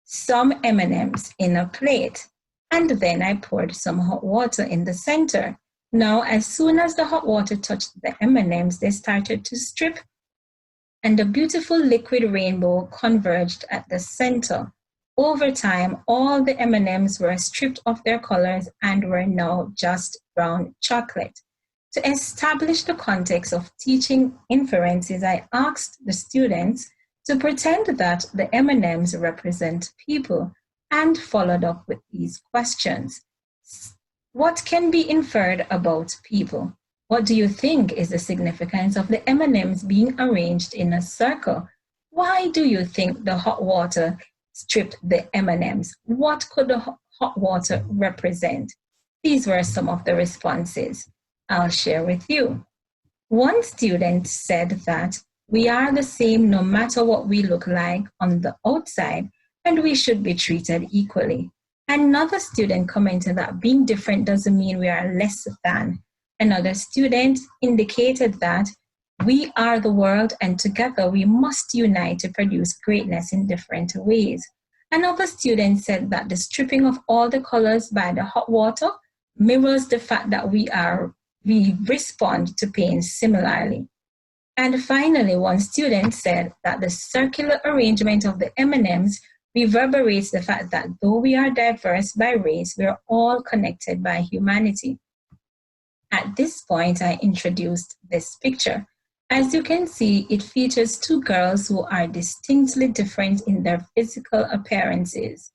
some M&Ms in a plate, and then I poured some hot water in the center. Now, as soon as the hot water touched the M&Ms, they started to strip, and a beautiful liquid rainbow converged at the center. Over time, all the M&Ms were stripped of their colors and were now just brown chocolate. To establish the context of teaching inferences, I asked the students to pretend that the M&Ms represent people and followed up with these questions. What can be inferred about people? What do you think is the significance of the M&Ms being arranged in a circle? Why do you think the hot water stripped the M&Ms? What could the hot water represent? These were some of the responses I'll share with you. One student said that we are the same no matter what we look like on the outside, and we should be treated equally. Another student commented that being different doesn't mean we are less than. Another student indicated that we are the world, and together we must unite to produce greatness in different ways. Another student said that the stripping of all the colors by the hot water mirrors the fact that we respond to pain similarly. And finally, one student said that the circular arrangement of the M&Ms reverberates the fact that though we are diverse by race, we are all connected by humanity. At this point, I introduced this picture. As you can see, it features 2 girls who are distinctly different in their physical appearances.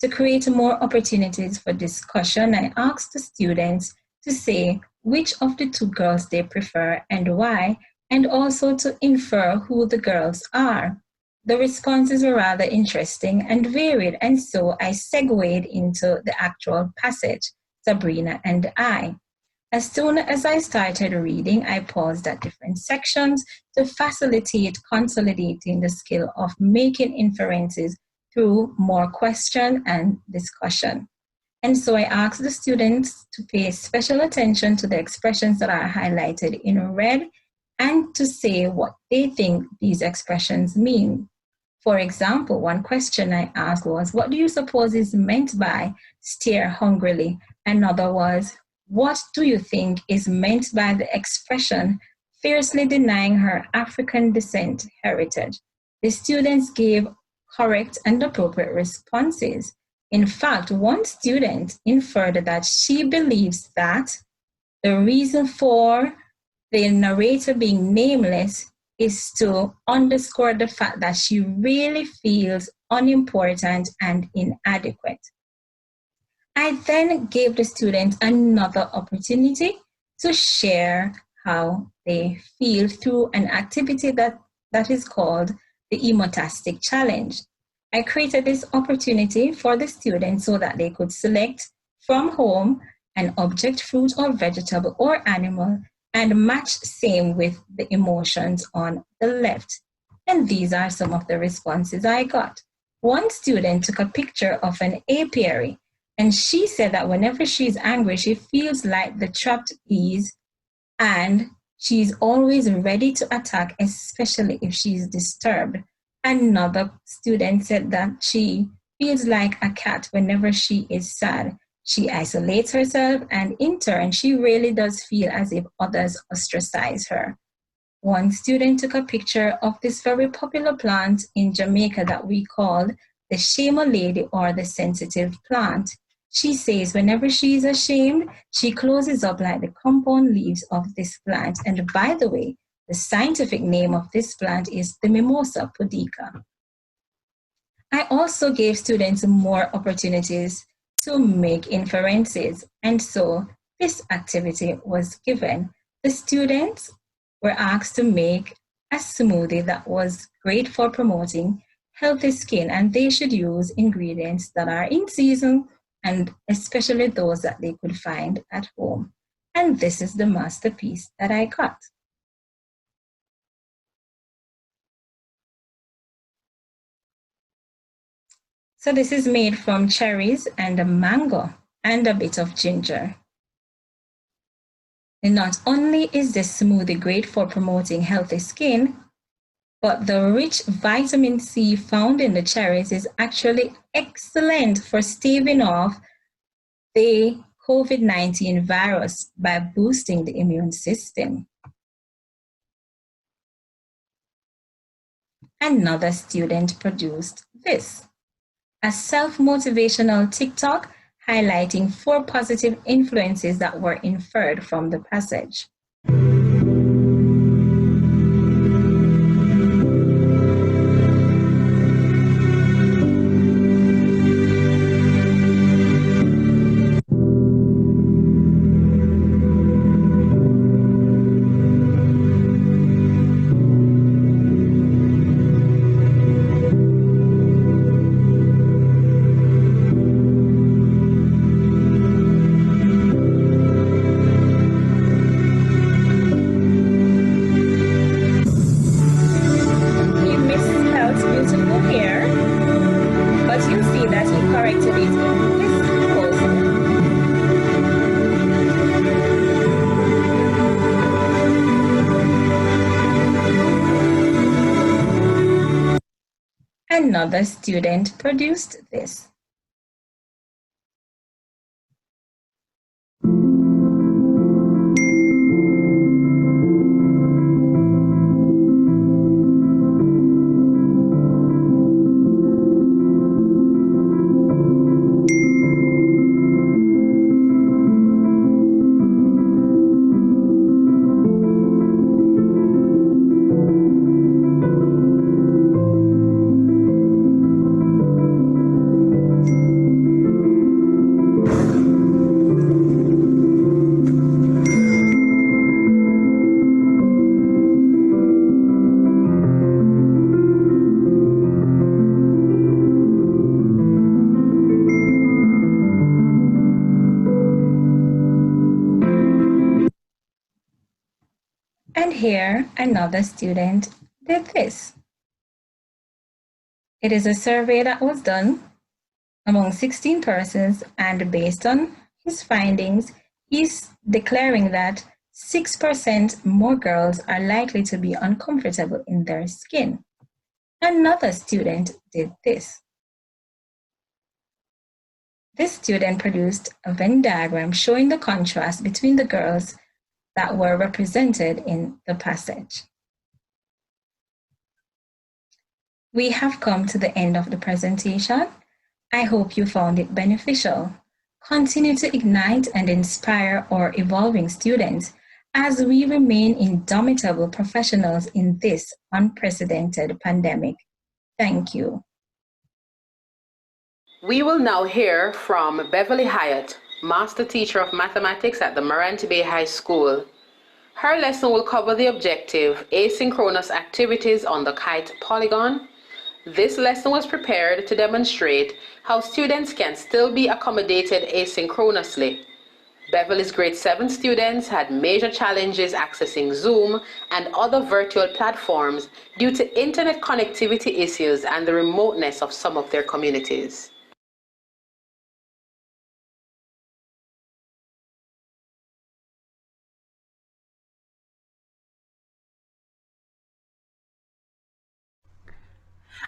To create more opportunities for discussion, I asked the students to say which of the 2 girls they prefer and why, and also to infer who the girls are. The responses were rather interesting and varied, and so I segued into the actual passage, Sabrina and I. As soon as I started reading, I paused at different sections to facilitate consolidating the skill of making inferences through more question and discussion. And so I asked the students to pay special attention to the expressions that are highlighted in red and to say what they think these expressions mean. For example, one question I asked was, what do you suppose is meant by stare hungrily? Another was, what do you think is meant by the expression fiercely denying her African descent heritage? The students gave correct and appropriate responses. In fact, one student inferred that she believes that the reason for the narrator being nameless is to underscore the fact that she really feels unimportant and inadequate. I then gave the students another opportunity to share how they feel through an activity that is called the Emotastic Challenge. I created this opportunity for the students so that they could select from home an object, fruit or vegetable or animal and match same with the emotions on the left. And these are some of the responses I got. One student took a picture of an apiary, and she said that whenever she's angry, she feels like the trapped bees, and she's always ready to attack, especially if she's disturbed. Another student said that she feels like a cat whenever she is sad. She isolates herself, and in turn, she really does feel as if others ostracize her. One student took a picture of this very popular plant in Jamaica that we call the Shame Lady or the sensitive plant. She says whenever she is ashamed, she closes up like the compound leaves of this plant. And by the way, the scientific name of this plant is the Mimosa pudica. I also gave students more opportunities to make inferences, and so this activity was given. The students were asked to make a smoothie that was great for promoting healthy skin, and they should use ingredients that are in season and especially those that they could find at home. And this is the masterpiece that I got. So this is made from cherries and a mango and a bit of ginger. And not only is this smoothie great for promoting healthy skin, but the rich vitamin C found in the cherries is actually excellent for staving off the COVID-19 virus by boosting the immune system. Another student produced this, a self-motivational TikTok highlighting 4 positive influences that were inferred from the passage. Another student produced this. And here, another student did this. It is a survey that was done among 16 persons, and based on his findings, he's declaring that 6% more girls are likely to be uncomfortable in their skin. Another student did this. This student produced a Venn diagram showing the contrast between the girls that were represented in the passage. We have come to the end of the presentation. I hope you found it beneficial. Continue to ignite and inspire our evolving students as we remain indomitable professionals in this unprecedented pandemic. Thank you. We will now hear from Beverley Hyatt, Master Teacher of Mathematics at the Morant Bay High School. Her lesson will cover the objective asynchronous activities on the kite polygon. This lesson was prepared to demonstrate how students can still be accommodated asynchronously. Beverley's grade 7 students had major challenges accessing Zoom and other virtual platforms due to internet connectivity issues and the remoteness of some of their communities.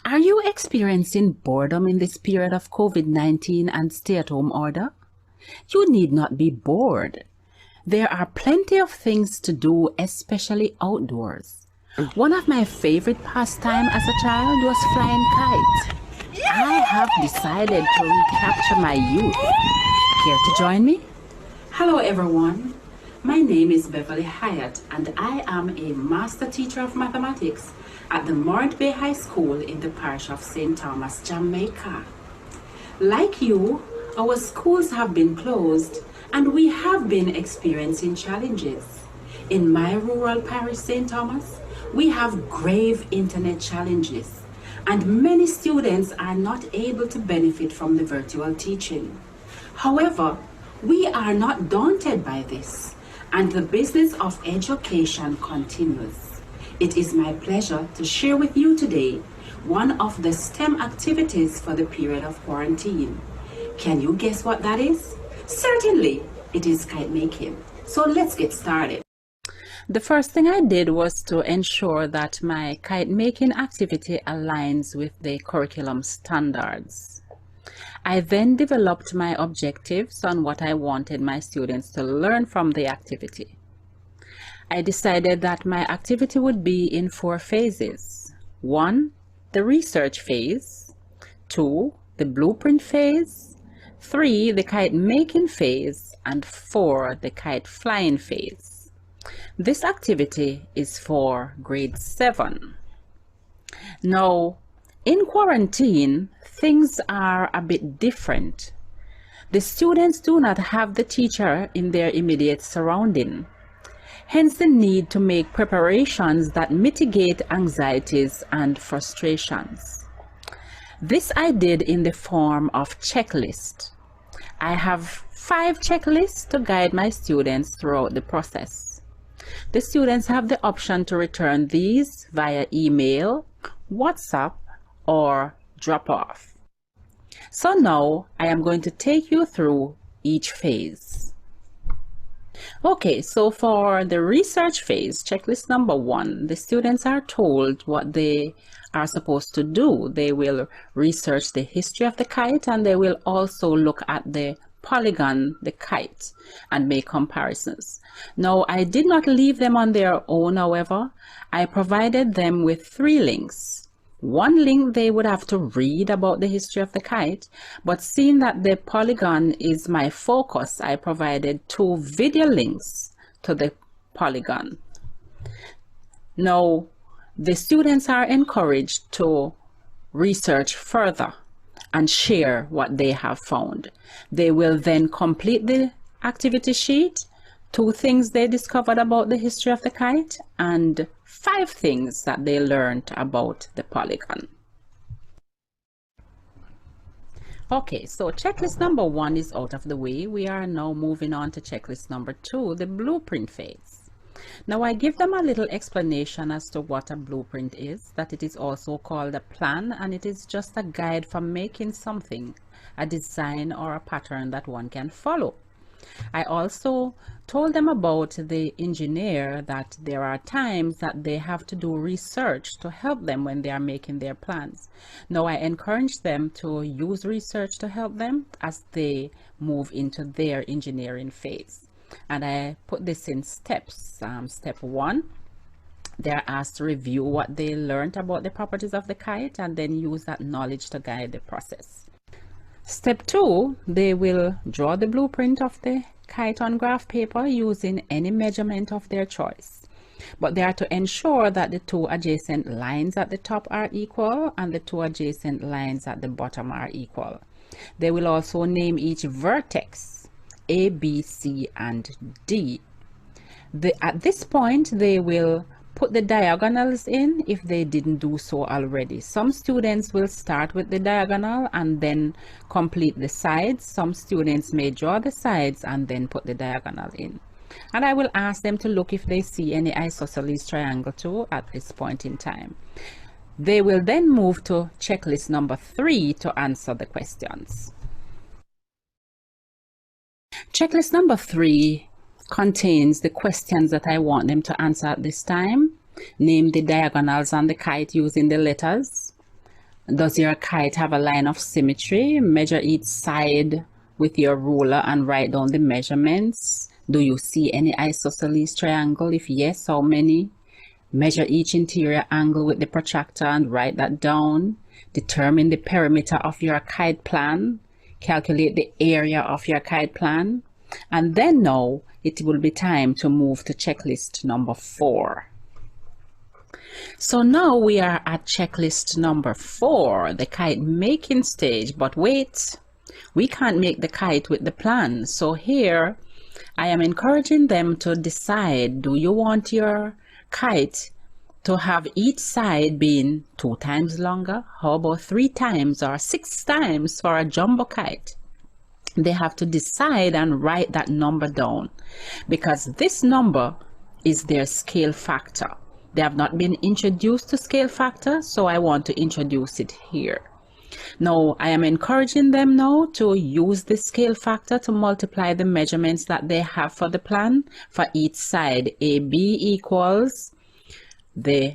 Are you experiencing boredom in this period of COVID-19 and stay-at-home order? You need not be bored. There are plenty of things to do, especially outdoors. One of my favorite pastimes as a child was flying kites. I have decided to recapture my youth. Care to join me? Hello everyone. My name is Beverley Hyatt and I am a master teacher of mathematics at the Morant Bay High School in the parish of St. Thomas, Jamaica. Like you, our schools have been closed and we have been experiencing challenges. In my rural parish, St. Thomas, we have grave internet challenges and many students are not able to benefit from the virtual teaching. However, we are not daunted by this and the business of education continues. It is my pleasure to share with you today one of the STEM activities for the period of quarantine. Can you guess what that is? Certainly, it is kite making. So let's get started. The first thing I did was to ensure that my kite making activity aligns with the curriculum standards. I then developed my objectives on what I wanted my students to learn from the activity. I decided that my activity would be in 4 phases. 1, the research phase. 2, the blueprint phase. 3, the kite making phase. And 4, the kite flying phase. This activity is for grade 7. Now, in quarantine, things are a bit different. The students do not have the teacher in their immediate surrounding. Hence the need to make preparations that mitigate anxieties and frustrations. This I did in the form of checklist. I have 5 checklists to guide my students throughout the process. The students have the option to return these via email, WhatsApp, or drop-off. So now I am going to take you through each phase. Okay, so for the research phase, checklist number 1, the students are told what they are supposed to do. They will research the history of the kite and they will also look at the polygon, the kite, and make comparisons. Now, I did not leave them on their own, however. I provided them with 3 links. One link they would have to read about the history of the kite, but seeing that the polygon is my focus, I provided 2 video links to the polygon. Now, the students are encouraged to research further and share what they have found. They will then complete the activity sheet, 2 things they discovered about the history of the kite, and 5 things that they learned about the polygon. Okay, so checklist number 1 is out of the way. We are now moving on to checklist number 2, the blueprint phase. Now I give them a little explanation as to what a blueprint is, that it is also called a plan, and it is just a guide for making something, a design or a pattern that one can follow. I also told them about the engineer, that there are times that they have to do research to help them when they are making their plans. Now I encourage them to use research to help them as they move into their engineering phase. And I put this in steps. Step 1, they're asked to review what they learned about the properties of the kite and then use that knowledge to guide the process. Step 2, they will draw the blueprint of the kite on graph paper using any measurement of their choice. But they are to ensure that the 2 adjacent lines at the top are equal and the 2 adjacent lines at the bottom are equal. They will also name each vertex A, B, C, and D. At this point, they will put the diagonals in if they didn't do so already. Some students will start with the diagonal and then complete the sides. Some students may draw the sides and then put the diagonal in. And I will ask them to look if they see any isosceles triangle too at this point in time. They will then move to checklist number 3 to answer the questions. Checklist number 3 contains the questions that I want them to answer at this time. Name the diagonals on the kite using the letters. Does your kite have a line of symmetry? Measure each side with your ruler and write down the measurements. Do you see any isosceles triangle? If yes, how many? Measure each interior angle with the protractor and write that down. Determine the perimeter of your kite plan. Calculate the area of your kite plan. And then now it will be time to move to checklist number 4. So now we are at checklist number 4, the kite making stage. But wait, we can't make the kite with the plan. So here I am encouraging them to decide, do you want your kite to have each side being 2 times longer? How about 3 times or 6 times for a jumbo kite? They have to decide and write that number down, because this number is their scale factor. They have not been introduced to scale factor, so I want to introduce it here. Now I am encouraging them now to use the scale factor to multiply the measurements that they have for the plan for each side. AB equals the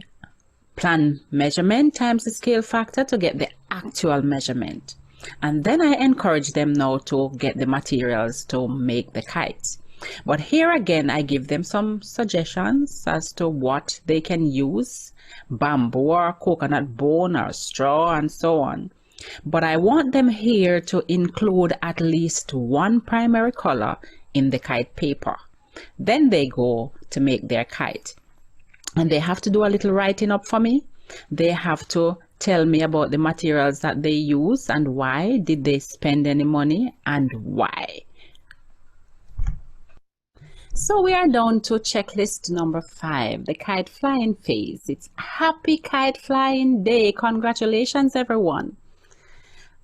plan measurement times the scale factor to get the actual measurement. And then I encourage them now to get the materials to make the kite. But here again, I give them some suggestions as to what they can use: bamboo or coconut bone or straw and so on. But I want them here to include at least 1 primary color in the kite paper. Then they go to make their kite. And they have to do a little writing up for me. They have to tell me about the materials that they use and why. Did they spend any money and why? So we are down to checklist number 5, the kite flying phase. It's happy kite flying day. Congratulations, everyone.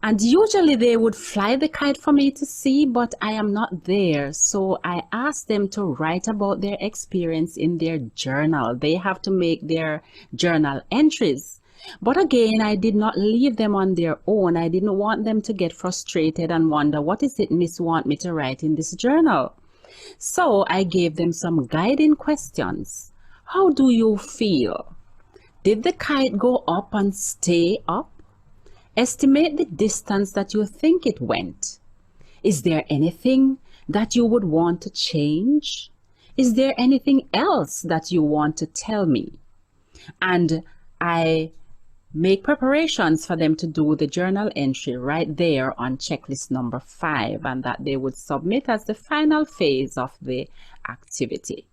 And usually they would fly the kite for me to see, but I am not there. So I asked them to write about their experience in their journal. They have to make their journal entries. But again, I did not leave them on their own. I didn't want them to get frustrated and wonder, what is it Miss want me to write in this journal? So I gave them some guiding questions. How do you feel? Did the kite go up and stay up? Estimate the distance that you think it went. Is there anything that you would want to change? Is there anything else that you want to tell me? And I make preparations for them to do the journal entry right there on checklist number 5, and that they would submit as the final phase of the activity.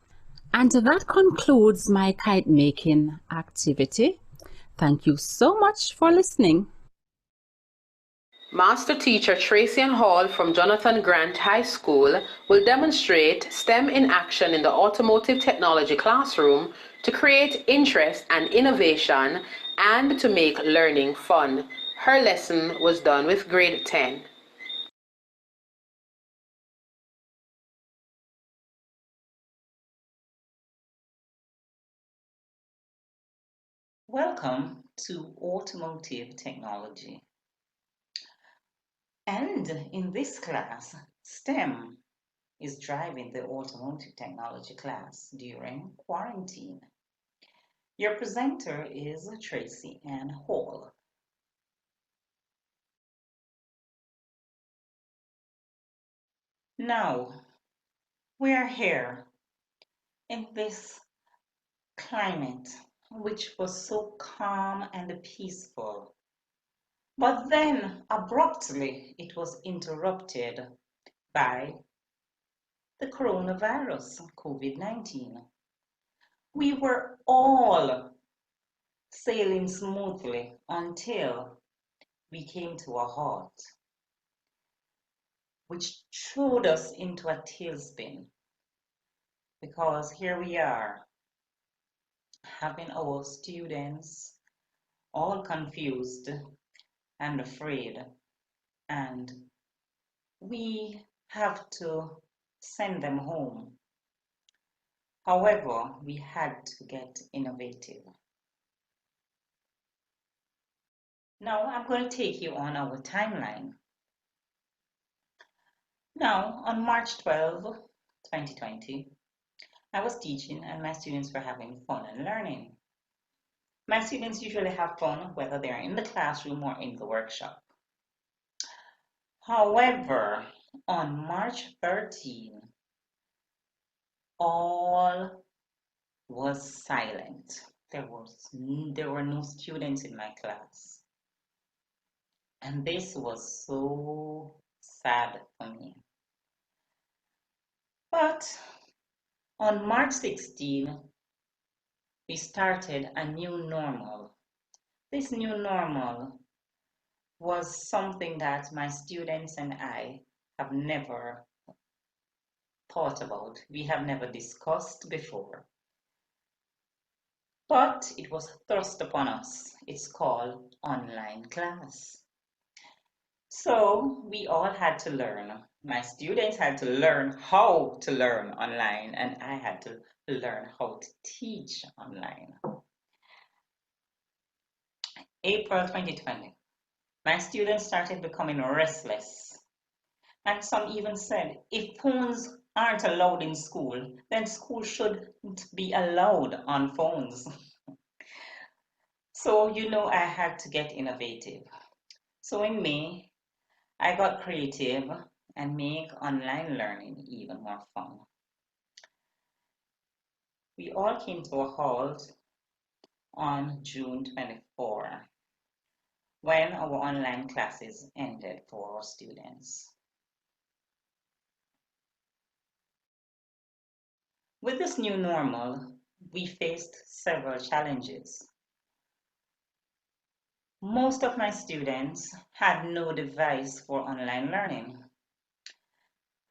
And that concludes my kite making activity. Thank you so much for listening. Master teacher Tracy-Ann Hall from Charrone Grant High School will demonstrate STEM in action in the automotive technology classroom to create interest and innovation and to make learning fun. Her lesson was done with grade 10. Welcome to Automotive Technology. And in this class, STEM is driving the Automotive Technology class during quarantine. Your presenter is Tracy-Ann Hall. Now, we are here in this climate, which was so calm and peaceful. But then, abruptly, it was interrupted by the coronavirus, COVID-19. We were all sailing smoothly until we came to a halt, which threw us into a tailspin, because here we are, having our students all confused and afraid, and we have to send them home. However, we had to get innovative. Now I'm going to take you on our timeline. Now, on March 12, 2020, I was teaching and my students were having fun and learning. My students usually have fun whether they're in the classroom or in the workshop. However, on March 13, all was silent. There were no students in my class. And this was so sad for me. But on March 16, we started a new normal. This new normal was something that my students and I have never thought about. We have never discussed before. But it was thrust upon us. It's called online class. So we all had to learn. My students had to learn how to learn online, and I had to learn how to teach online. April 2020, my students started becoming restless. And some even said, if phones aren't allowed in school, then school shouldn't be allowed on phones. So, I had to get innovative. So in May, I got creative and make online learning even more fun. We all came to a halt on June 24, when our online classes ended for our students. With this new normal, we faced several challenges. Most of my students had no device for online learning.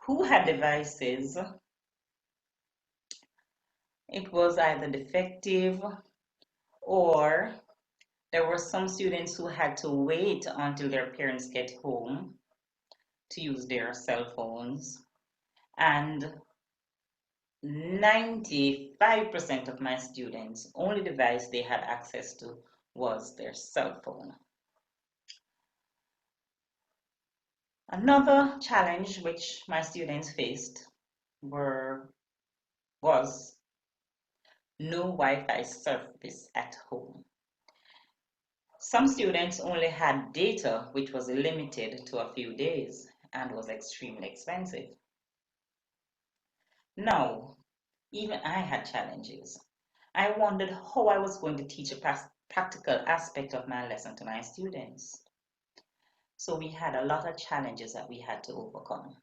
Who had devices? It was either defective, or there were some students who had to wait until their parents get home to use their cell phones. And 95% of my students, only device they had access to was their cell phone. Another challenge which my students faced was no Wi-Fi service at home. Some students only had data which was limited to a few days and was extremely expensive. Now, even I had challenges. I wondered how I was going to teach a practical aspect of my lesson to my students. So we had a lot of challenges that we had to overcome.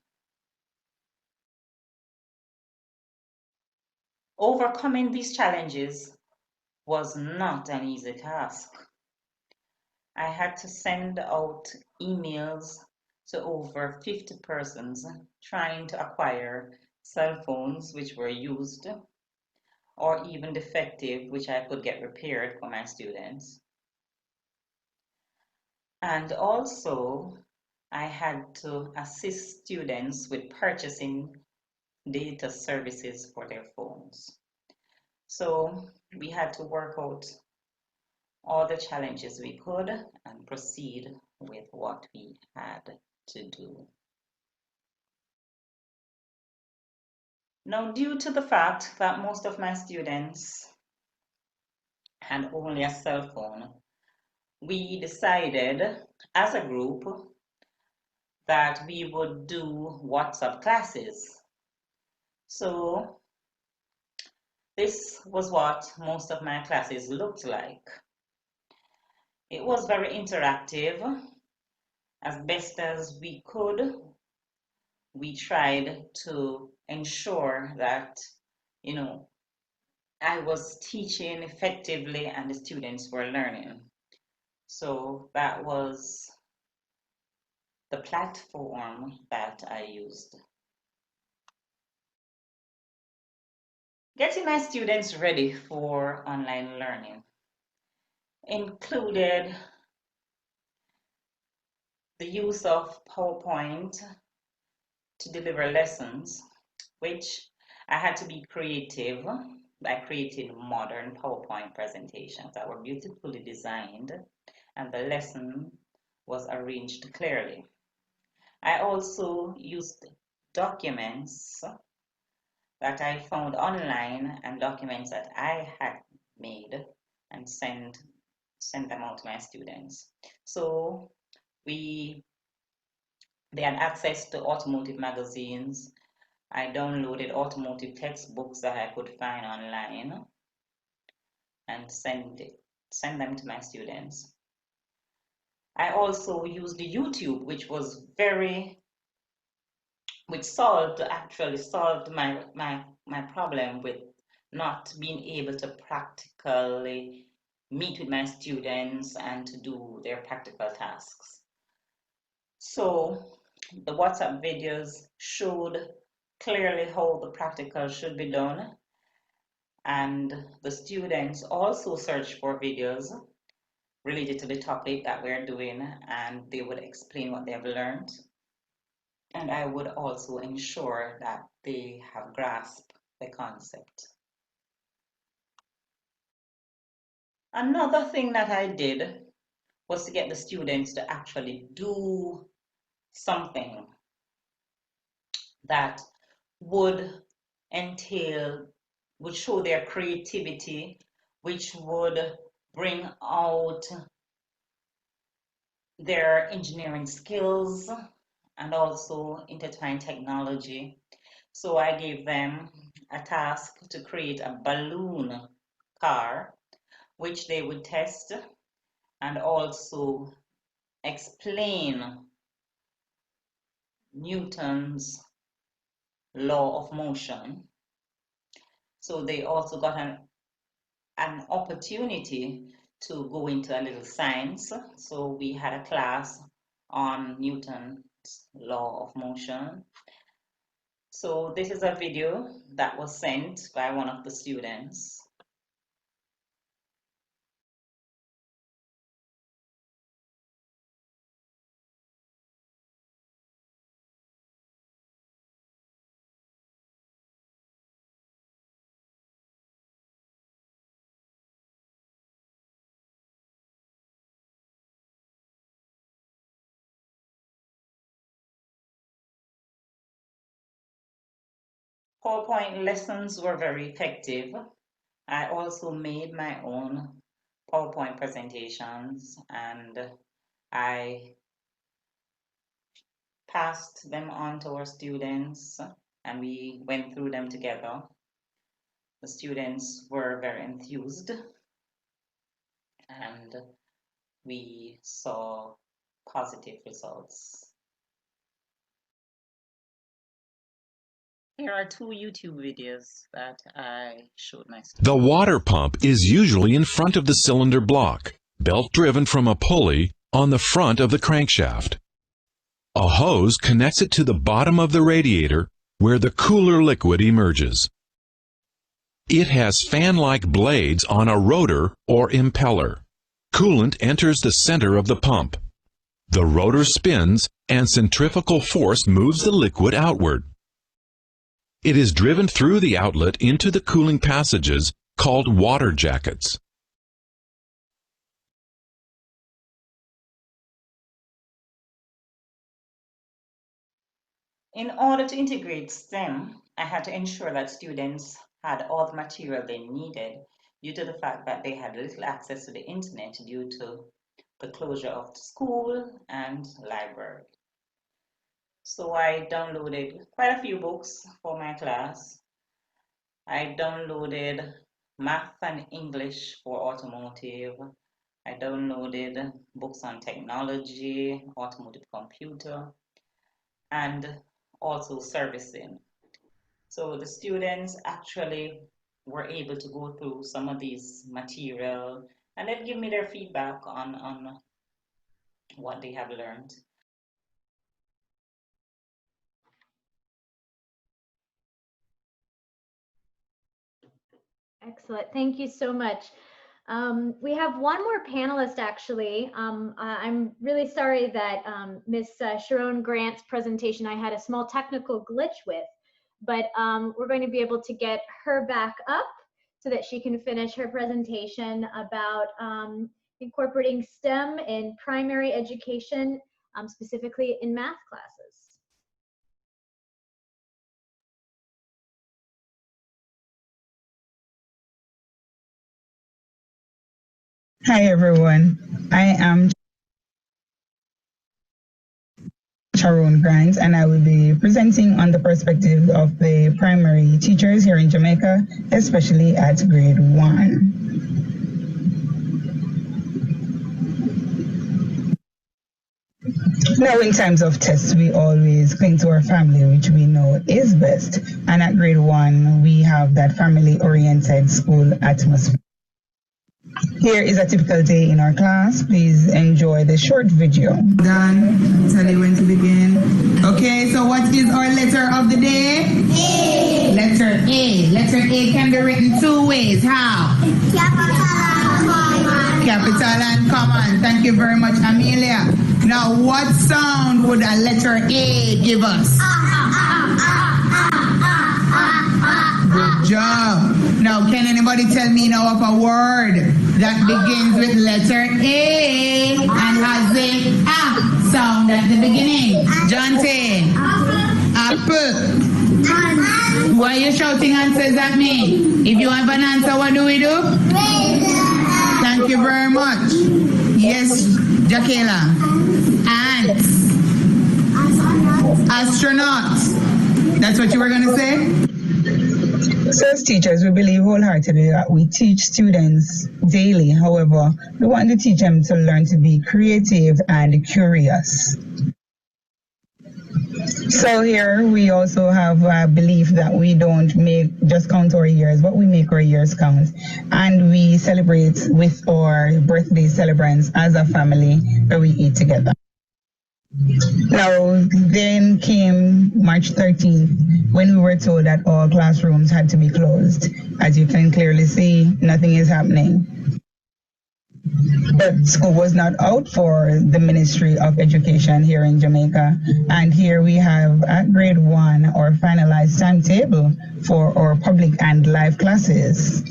Overcoming these challenges was not an easy task. I had to send out emails to over 50 persons trying to acquire cell phones which were used or even defective, which I could get repaired for my students. And also, I had to assist students with purchasing data services for their phones. So we had to work out all the challenges we could and proceed with what we had to do. Now, due to the fact that most of my students had only a cell phone, we decided as a group that we would do WhatsApp classes. So this was what most of my classes looked like. It was very interactive. As best as we could, we tried to ensure that, I was teaching effectively and the students were learning. So that was the platform that I used. Getting my students ready for online learning included the use of PowerPoint to deliver lessons, which I had to be creative by creating modern PowerPoint presentations that were beautifully designed and the lesson was arranged clearly. I also used documents that I found online and documents that I had made and send them out to my students. So they had access to automotive magazines. I downloaded automotive textbooks that I could find online and send them to my students. I also used the YouTube, which actually solved my problem with not being able to practically meet with my students and to do their practical tasks. So the WhatsApp videos showed clearly how the practical should be done, and the students also searched for videos related to the topic that we're doing, and they would explain what they have learned. And I would also ensure that they have grasped the concept. Another thing that I did was to get the students to actually do something that would show their creativity, which would bring out their engineering skills and also intertwine technology. So I gave them a task to create a balloon car, which they would test and also explain Newton's law of motion. So they also got an opportunity to go into a little science. So we had a class on Newton's law of motion. So this is a video that was sent by one of the students. PowerPoint lessons were very effective. I also made my own PowerPoint presentations and I passed them on to our students and we went through them together. The students were very enthused and we saw positive results. Here are 2 YouTube videos that I showed my students. The water pump is usually in front of the cylinder block, belt driven from a pulley on the front of the crankshaft. A hose connects it to the bottom of the radiator where the cooler liquid emerges. It has fan-like blades on a rotor or impeller. Coolant enters the center of the pump. The rotor spins and centrifugal force moves the liquid outward. It is driven through the outlet into the cooling passages called water jackets. In order to integrate STEM, I had to ensure that students had all the material they needed due to the fact that they had little access to the internet due to the closure of the school and library. So I downloaded quite a few books for my class. I downloaded math and English for automotive. I downloaded books on technology, automotive computer, and also servicing. So the students actually were able to go through some of these material and then give me their feedback on what they have learned. Excellent. Thank you so much. We have one more panelist, actually. I'm really sorry that Ms. Charrone Grant's presentation I had a small technical glitch with, but we're going to be able to get her back up so that she can finish her presentation about incorporating STEM in primary education, specifically in math classes. Hi everyone, I am Charrone Grant and I will be presenting on the perspective of the primary teachers here in Jamaica, especially at grade 1. Now in times of tests, we always cling to our family, which we know is best. And at grade 1, we have that family-oriented school atmosphere. Here is a typical day in our class. Please enjoy the short video. Done. Tell you when to begin. Okay, so what is our letter of the day? A. Letter A. Letter A can be written two ways. How? Capital and common. Thank you very much, Amelia. Now, what sound would a letter A give us? Good job. Now, can anybody tell me now of a word that begins with letter A and has a sound at the beginning? Jonte. Apple. Why are you shouting answers at me? If you have an answer, what do we do? Thank you very much. Yes, Jakela. Ants. Astronauts. That's what you were going to say? So as teachers, we believe wholeheartedly that we teach students daily. However, we want to teach them to learn to be creative and curious. So here we also have a belief that we don't just count our years, but we make our years count. And we celebrate with our birthday celebrants as a family where we eat together. Now, then came March 13th when we were told that all classrooms had to be closed. As you can clearly see, nothing is happening. But school was not out for the Ministry of Education here in Jamaica. And here we have at grade 1 our finalized timetable for our public and live classes.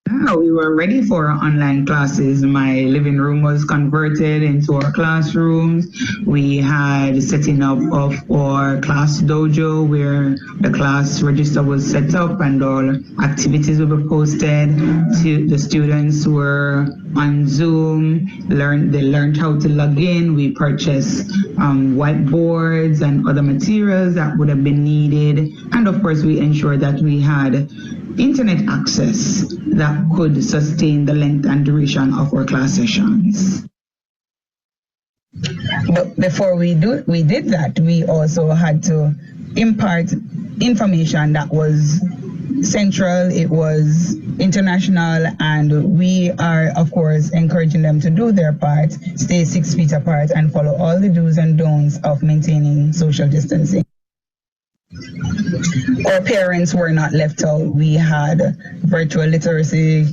We were ready for our online classes. My living room was converted into our classrooms. We had setting up of our class dojo where the class register was set up and all activities will be posted. The students were on Zoom, they learned how to log in. We purchased whiteboards and other materials that would have been needed. And of course, we ensured that we had internet access that could sustain the length and duration of our class sessions. But before we did that, we also had to impart information that was central, it was international, and we are, of course, encouraging them to do their part, stay 6 feet apart, and follow all the do's and don'ts of maintaining social distancing. Our parents were not left out. We had virtual literacy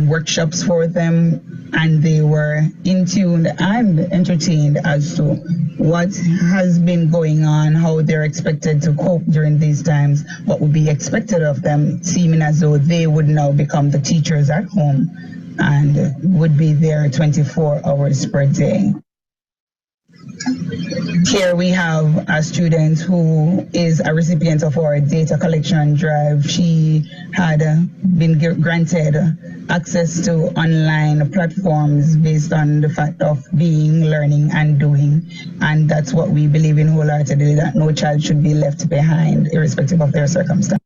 workshops for them, and they were in tune and entertained as to what has been going on, how they're expected to cope during these times, what would be expected of them, seeming as though they would now become the teachers at home and would be there 24 hours per day. Here we have a student who is a recipient of our data collection drive. She had been granted access to online platforms based on the fact of being, learning, and doing. And that's what we believe in wholeheartedly, that no child should be left behind, irrespective of their circumstance.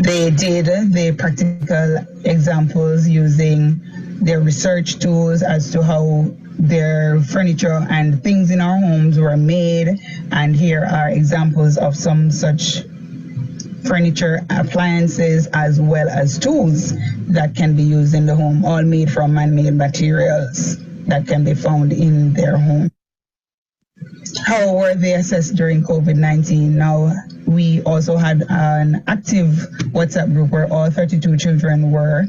They did the practical examples using their research tools as to how their furniture and things in our homes were made, and here are examples of some such furniture, appliances, as well as tools that can be used in the home, all made from man-made materials that can be found in their home. How were they assessed during COVID-19? Now, we also had an active WhatsApp group where all 32 children were.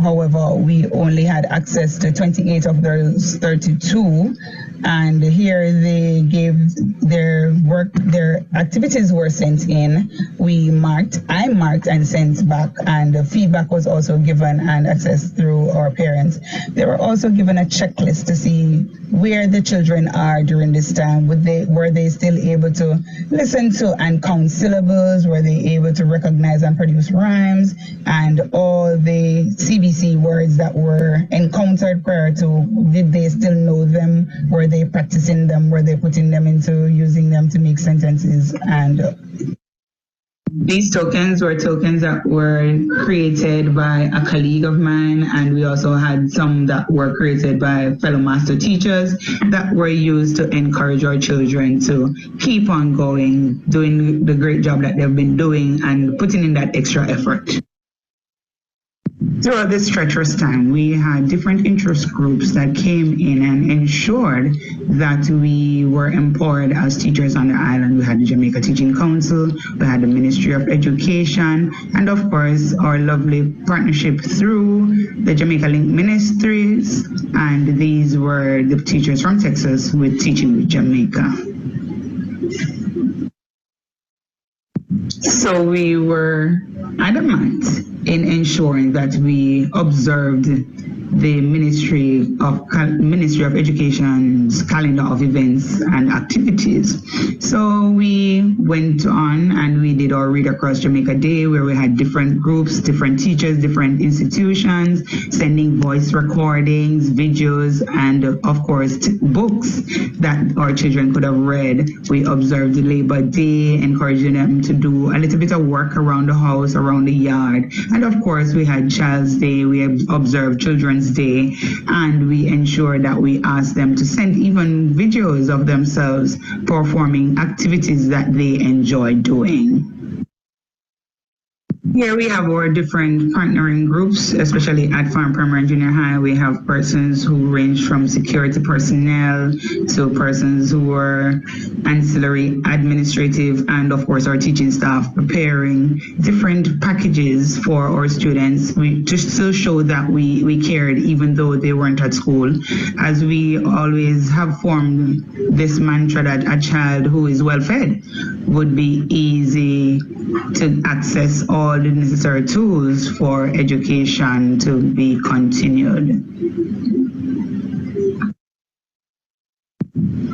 However, we only had access to 28 of those 32. And here they gave their work, their activities were sent in. I marked and sent back, and the feedback was also given and accessed through our parents. They were also given a checklist to see where the children are during this time. Were they still able to listen to and count syllables? Were they able to recognize and produce rhymes? And all the CBC words that were encountered prior to, did they still know them? Were they practicing them? Were they putting them into using them to make sentences? And these tokens were tokens that were created by a colleague of mine, and we also had some that were created by fellow master teachers that were used to encourage our children to keep on going, doing the great job that they've been doing and putting in that extra effort. Throughout this treacherous time, we had different interest groups that came in and ensured that we were empowered as teachers on the island. We had the Jamaica Teaching Council, we had the Ministry of Education, and of course, our lovely partnership through the Jamaica Link Ministries, and these were the teachers from Texas with Teaching with Jamaica. So we were adamant in ensuring that we observed the Ministry of Education's calendar of events and activities. So we went on and we did our Read Across Jamaica Day, where we had different groups, different teachers, different institutions, sending voice recordings, videos, and of course books that our children could have read. We observed Labor Day, encouraging them to do a little bit of work around the house, around the yard. And of course we had Child's Day, we observed Children's Day, and we ensured that we asked them to send even videos of themselves performing activities that they enjoy doing. Here we have our different partnering groups, especially at Farm Primary and Junior High. We have persons who range from security personnel to persons who are ancillary, administrative, and of course our teaching staff, preparing different packages for our students. We just to show that we cared even though they weren't at school, as we always have formed this mantra that a child who is well fed would be easy to access all the necessary tools for education to be continued.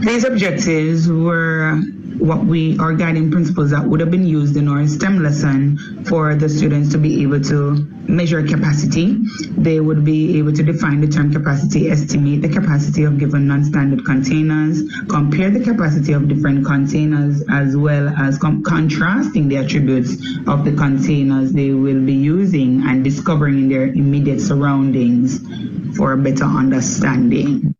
These objectives were our guiding principles that would have been used in our STEM lesson for the students to be able to measure capacity. They would be able to define the term capacity, estimate the capacity of given non-standard containers, compare the capacity of different containers, as well as contrasting the attributes of the containers they will be using and discovering in their immediate surroundings for a better understanding.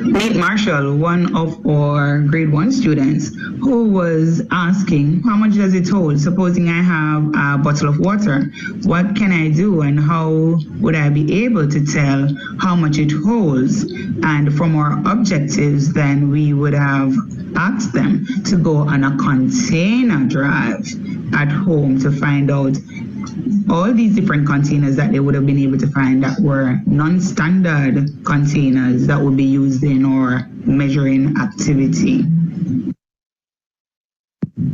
Nate Marshall, one of our grade 1 students, who was asking, how much does it hold? Supposing I have a bottle of water, what can I do and how would I be able to tell how much it holds? And from our objectives, then we would have asked them to go on a container drive at home to find out all these different containers that they would have been able to find that were non-standard containers that would be used in our measuring activity.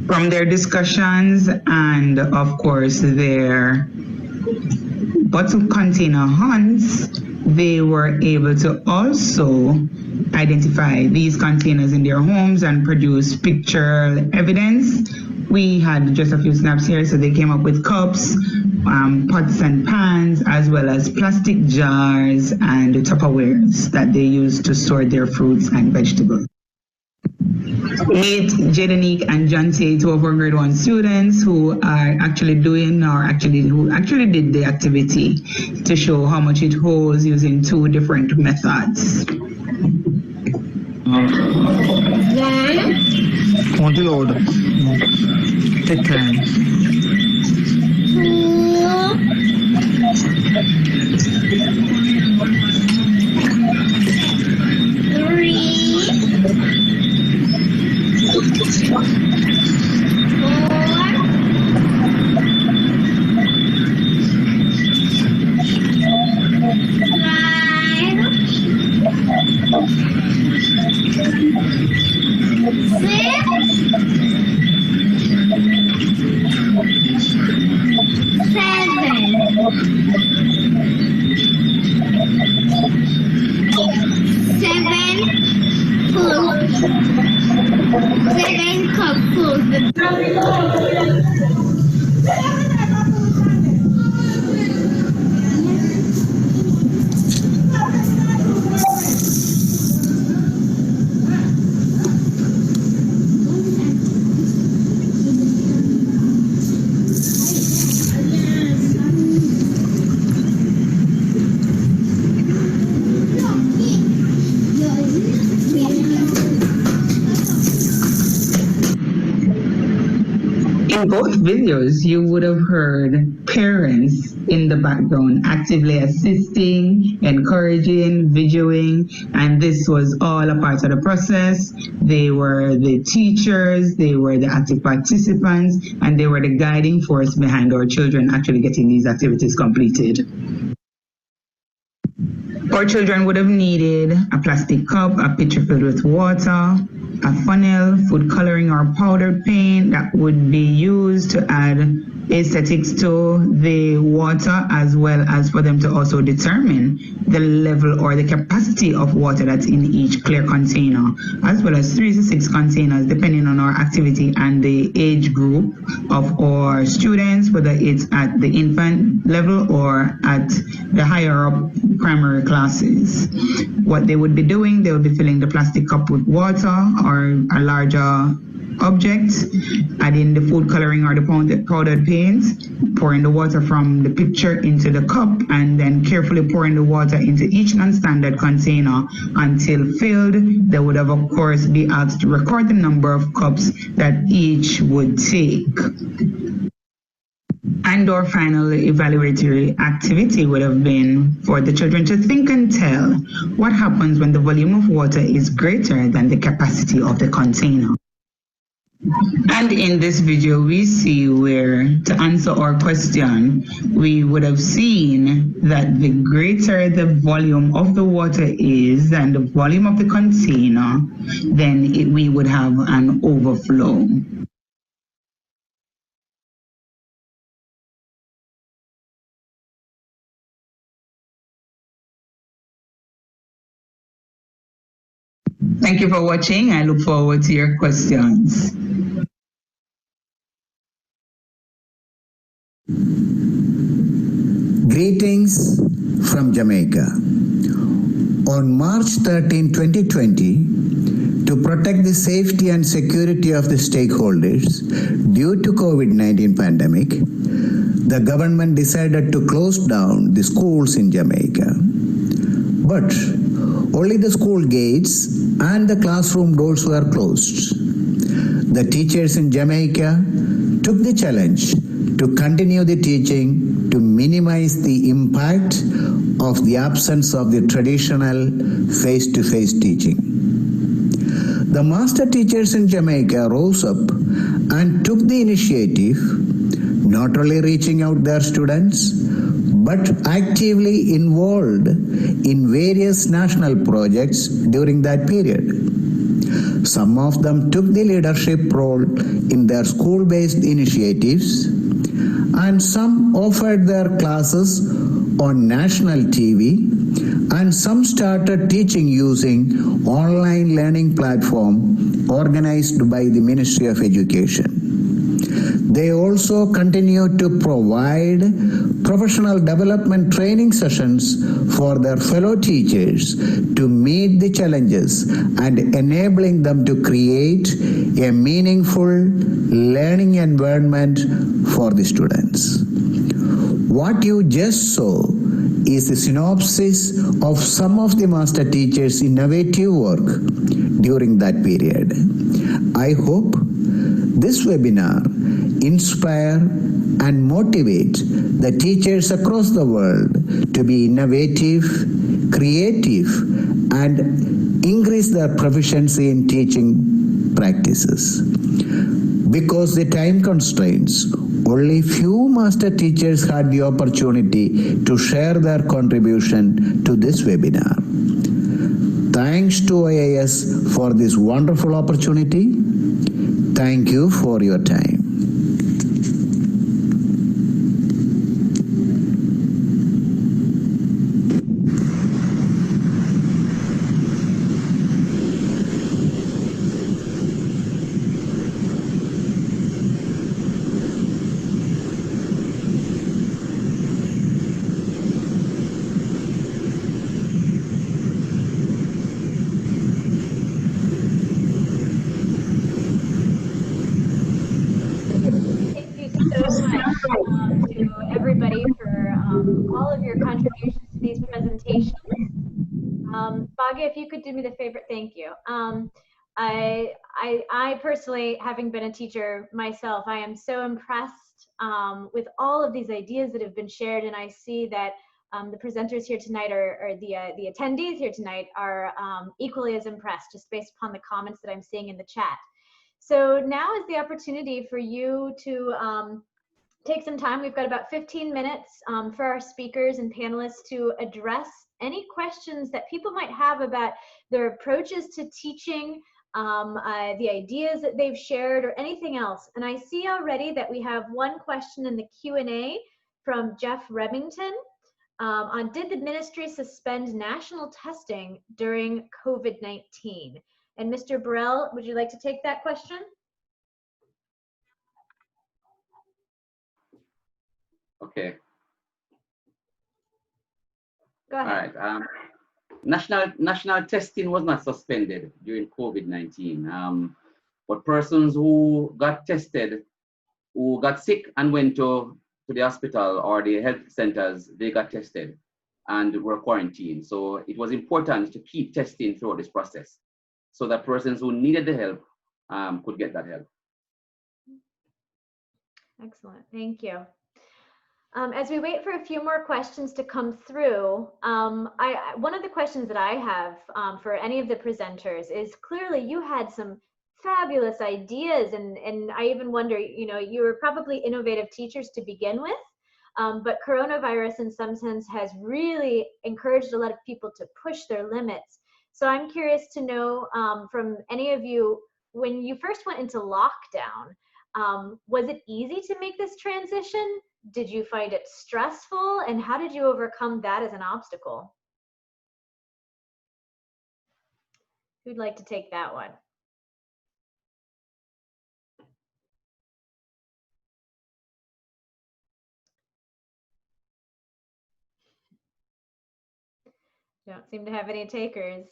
From their discussions and of course their bottle container hunts, they were able to also identify these containers in their homes and produce pictorial evidence. We had just a few snaps here, so they came up with cups, pots and pans, as well as plastic jars and Tupperwares that they use to store their fruits and vegetables. 8 Jadenique and John Tate, 2 of our grade 1 students who are actually doing who actually did the activity to show how much it holds using 2 different methods. On the load. Take time. 7 cupfuls. In both videos, you would have heard parents in the background actively assisting, encouraging, videoing, and this was all a part of the process. They were the teachers, they were the active participants, and they were the guiding force behind our children actually getting these activities completed. Our children would have needed a plastic cup, a pitcher filled with water, a funnel, food coloring or powdered paint that would be used to add aesthetics to the water, as well as for them to also determine the level or the capacity of water that's in each clear container, as well as 3 to 6 containers depending on our activity and the age group of our students, whether it's at the infant level or at the higher up primary classes. What they would be doing, they would be filling the plastic cup with water or a larger object, adding the food coloring or the powdered paints, pouring the water from the pitcher into the cup, and then carefully pouring the water into each non-standard container until filled. They would have, of course, be asked to record the number of cups that each would take. And our final evaluatory activity would have been for the children to think and tell what happens when the volume of water is greater than the capacity of the container. And in this video, we see where, to answer our question, we would have seen that the greater the volume of the water is than the volume of the container, then we would have an overflow. Thank you for watching. I look forward to your questions. Greetings from Jamaica. On March 13, 2020, to protect the safety and security of the stakeholders due to COVID-19 pandemic, the government decided to close down the schools in Jamaica. But only the school gates and the classroom doors were closed. The teachers in Jamaica took the challenge to continue the teaching to minimize the impact of the absence of the traditional face-to-face teaching. The master teachers in Jamaica rose up and took the initiative, not only reaching out their students, but actively involved in various national projects during that period. Some of them took the leadership role in their school-based initiatives, and some offered their classes on national TV, and some started teaching using online learning platform organized by the Ministry of Education. They also continue to provide professional development training sessions for their fellow teachers to meet the challenges and enabling them to create a meaningful learning environment for the students. What you just saw is a synopsis of some of the master teachers' innovative work during that period. I hope this webinar inspire and motivate the teachers across the world to be innovative, creative, and increase their proficiency in teaching practices. Because the time constraints, only few master teachers had the opportunity to share their contribution to this webinar. Thanks to IIS for this wonderful opportunity. Thank you for your time. To everybody for all of your contributions to these presentations. Bhagya, if you could do me the favor, thank you. I personally, having been a teacher myself, I am so impressed with all of these ideas that have been shared, and I see that the presenters here tonight or the attendees here tonight are equally as impressed, just based upon the comments that I'm seeing in the chat. So now is the opportunity for you to take some time. We've got about 15 minutes for our speakers and panelists to address any questions that people might have about their approaches to teaching, the ideas that they've shared, or anything else. And I see already that we have one question in the Q&A from Jeff Remington on, did the ministry suspend national testing during COVID-19? And Mr. Burrell, would you like to take that question? Okay. Go ahead. All right. National testing was not suspended during COVID-19, but persons who got tested, who got sick and went to the hospital or the health centers, they got tested and were quarantined. So it was important to keep testing throughout this process so that persons who needed the help could get that help. Excellent, thank you. As we wait for a few more questions to come through, one of the questions that I have for any of the presenters is, clearly you had some fabulous ideas, and I even wonder, you were probably innovative teachers to begin with, but coronavirus in some sense has really encouraged a lot of people to push their limits. So I'm curious to know from any of you, when you first went into lockdown, was it easy to make this transition? Did you find it stressful? And how did you overcome that as an obstacle? Who'd like to take that one? Don't seem to have any takers.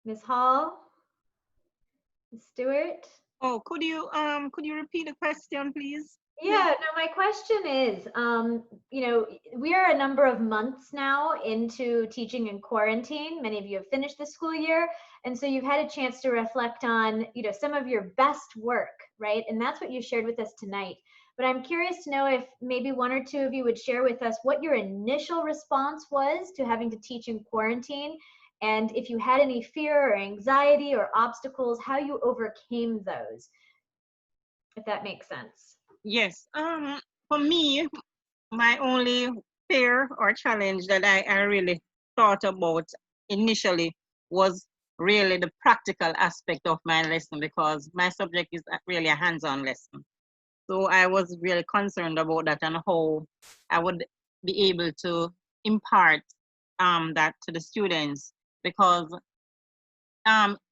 Ms. Hall? Ms. Stewart? Oh, could you repeat the question, please? Yeah, no, my question is, we are a number of months now into teaching in quarantine. Many of you have finished the school year, and so you've had a chance to reflect on, some of your best work, right? And that's what you shared with us tonight. But I'm curious to know if maybe one or two of you would share with us what your initial response was to having to teach in quarantine, and if you had any fear or anxiety or obstacles, how you overcame those, if that makes sense. Yes. For me, my only fear or challenge that I really thought about initially was really the practical aspect of my lesson, because my subject is really a hands-on lesson. So I was really concerned about that and how I would be able to impart that to the students, because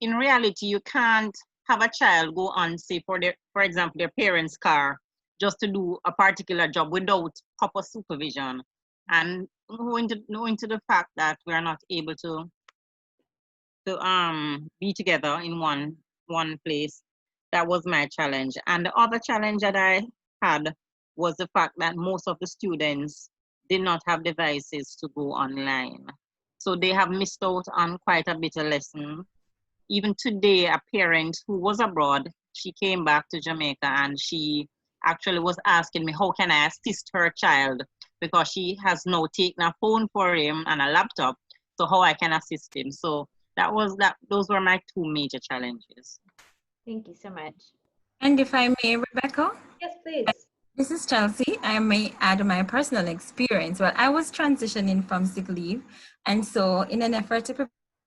in reality, you can't have a child go on, say, for example, their parents' car just to do a particular job without proper supervision. And knowing to the fact that we are not able to be together in one place, that was my challenge. And the other challenge that I had was the fact that most of the students did not have devices to go online. So they have missed out on quite a bit of lesson. Even today, a parent who was abroad, she came back to Jamaica and she actually was asking me, how can I assist her child? Because she has now taken a phone for him and a laptop, so how I can assist him. So those were my two major challenges. Thank you so much. And if I may, Rebecca? Yes, please. This is Chelsea. I may add my personal experience. Well, I was transitioning from sick leave, and so in an effort to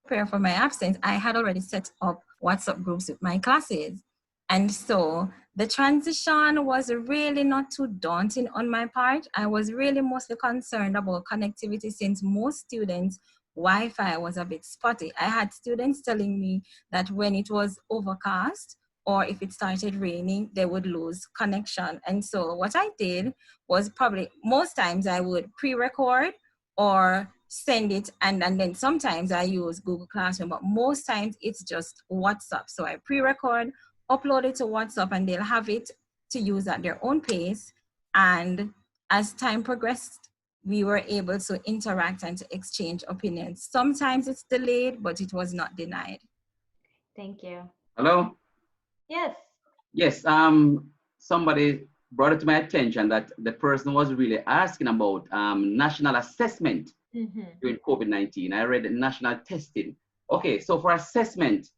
prepare for my absence, I had already set up WhatsApp groups with my classes. And so the transition was really not too daunting on my part. I was really mostly concerned about connectivity, since most students' Wi-Fi was a bit spotty. I had students telling me that when it was overcast or if it started raining, they would lose connection. And so what I did was, probably most times I would pre-record or send it, and then sometimes I use Google Classroom, but most times it's just WhatsApp. So I pre-record, upload it to WhatsApp, and they'll have it to use at their own pace. And as time progressed, we were able to interact and to exchange opinions. Sometimes it's delayed, but it was not denied. Thank you. Hello? Yes. Yes, somebody brought it to my attention that the person was really asking about national assessment during COVID-19. I read national testing. Okay, so for assessment,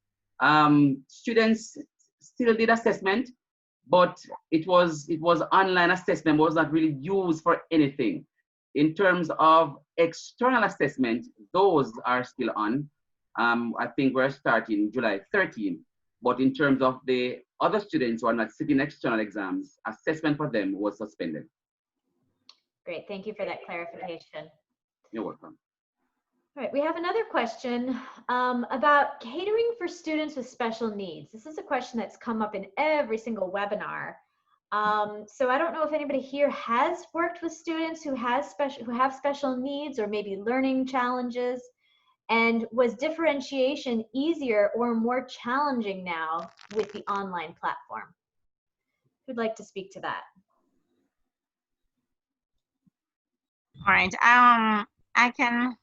students still did assessment, but it was online assessment, was not really used for anything. In terms of external assessment, those are still on. I think we're starting July 13. But in terms of the other students who are not sitting external exams, assessment for them was suspended. Great, thank you for that clarification. You're welcome. All right, we have another question about catering for students with special needs. This is a question that's come up in every single webinar. So I don't know if anybody here has worked with students who have special needs or maybe learning challenges. And was differentiation easier or more challenging now with the online platform? Who'd like to speak to that? All right. I can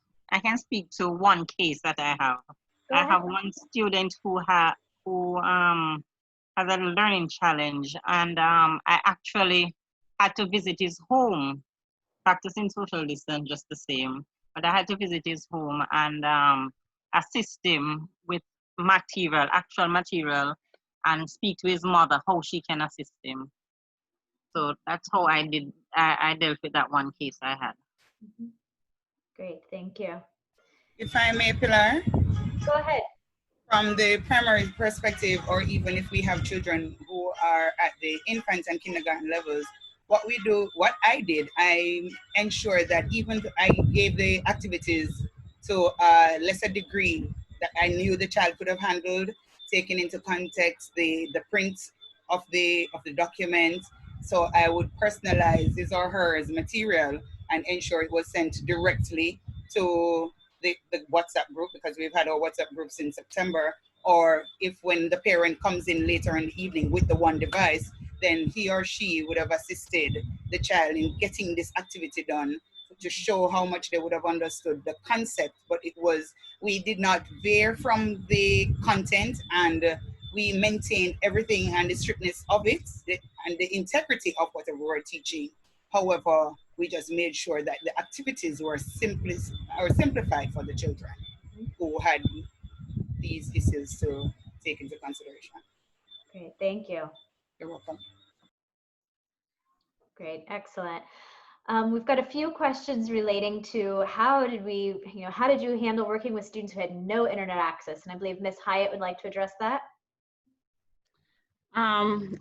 speak to one case that I have. I have one student who has a learning challenge, and I actually had to visit his home, practicing social distance just the same. But I had to visit his home and assist him with material, actual material, and speak to his mother how she can assist him. So that's how I did. I dealt with that one case I had. Great, thank you. If I may, Pilar? Go ahead. From the primary perspective, or even if we have children who are at the infant and kindergarten levels, what I did, I ensured that even I gave the activities to a lesser degree that I knew the child could have handled, taking into context the print of the document. So I would personalize his or hers material and ensure it was sent directly to the WhatsApp group, because we've had our WhatsApp group since September. Or if when the parent comes in later in the evening with the one device, then he or she would have assisted the child in getting this activity done to show how much they would have understood the concept. But we did not veer from the content, and we maintained everything and the strictness of it and the integrity of whatever we were teaching. However, we just made sure that the activities were simplified for the children who had these issues to take into consideration. Great, thank you. You're welcome. Great, excellent. We've got a few questions relating to how did you handle working with students who had no internet access? And I believe Ms. Hyatt would like to address that.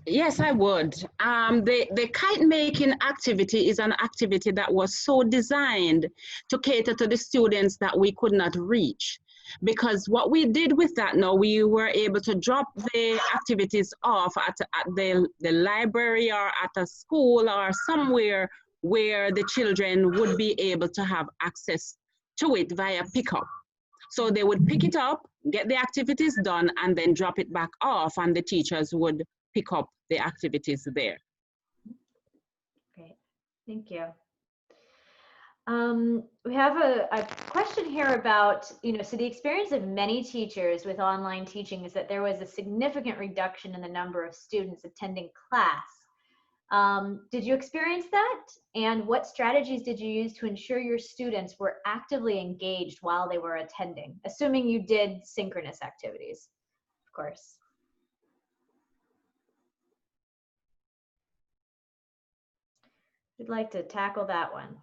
Yes, I would. The kite making activity is an activity that was so designed to cater to the students that we could not reach. Because what we did with that now, we were able to drop the activities off at the library or at a school or somewhere where the children would be able to have access to it via pickup. So they would pick it up, get the activities done, and then drop it back off, and the teachers would pick up the activities there. Great, thank you. We have a question here about, so the experience of many teachers with online teaching is that there was a significant reduction in the number of students attending class. Did you experience that? And what strategies did you use to ensure your students were actively engaged while they were attending? Assuming you did synchronous activities, of course. Who'd like to tackle that one?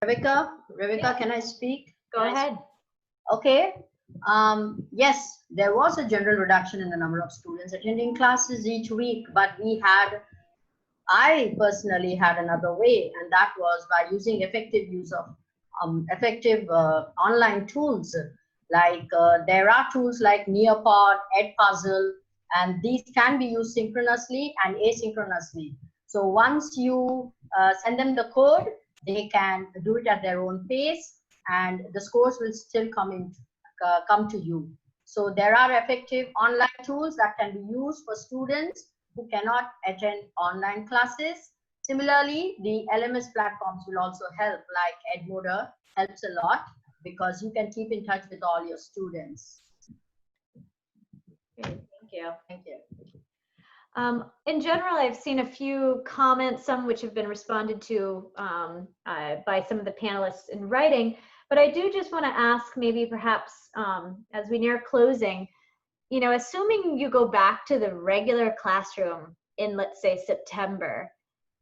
Rebecca, Yeah. can I speak? Go ahead. Okay. Yes, there was a general reduction in the number of students attending classes each week, but I personally had another way, and that was by using effective use of online tools. Like there are tools like Nearpod, Edpuzzle, and these can be used synchronously and asynchronously. So once you send them the code, they can do it at their own pace, and the scores will still come to you. So there are effective online tools that can be used for students who cannot attend online classes. Similarly, the LMS platforms will also help, like Edmodo helps a lot because you can keep in touch with all your students. Great, thank you. Thank you. In general, I've seen a few comments, some which have been responded to by some of the panelists in writing, but I do just want to ask, maybe perhaps as we near closing, assuming you go back to the regular classroom in, let's say, September,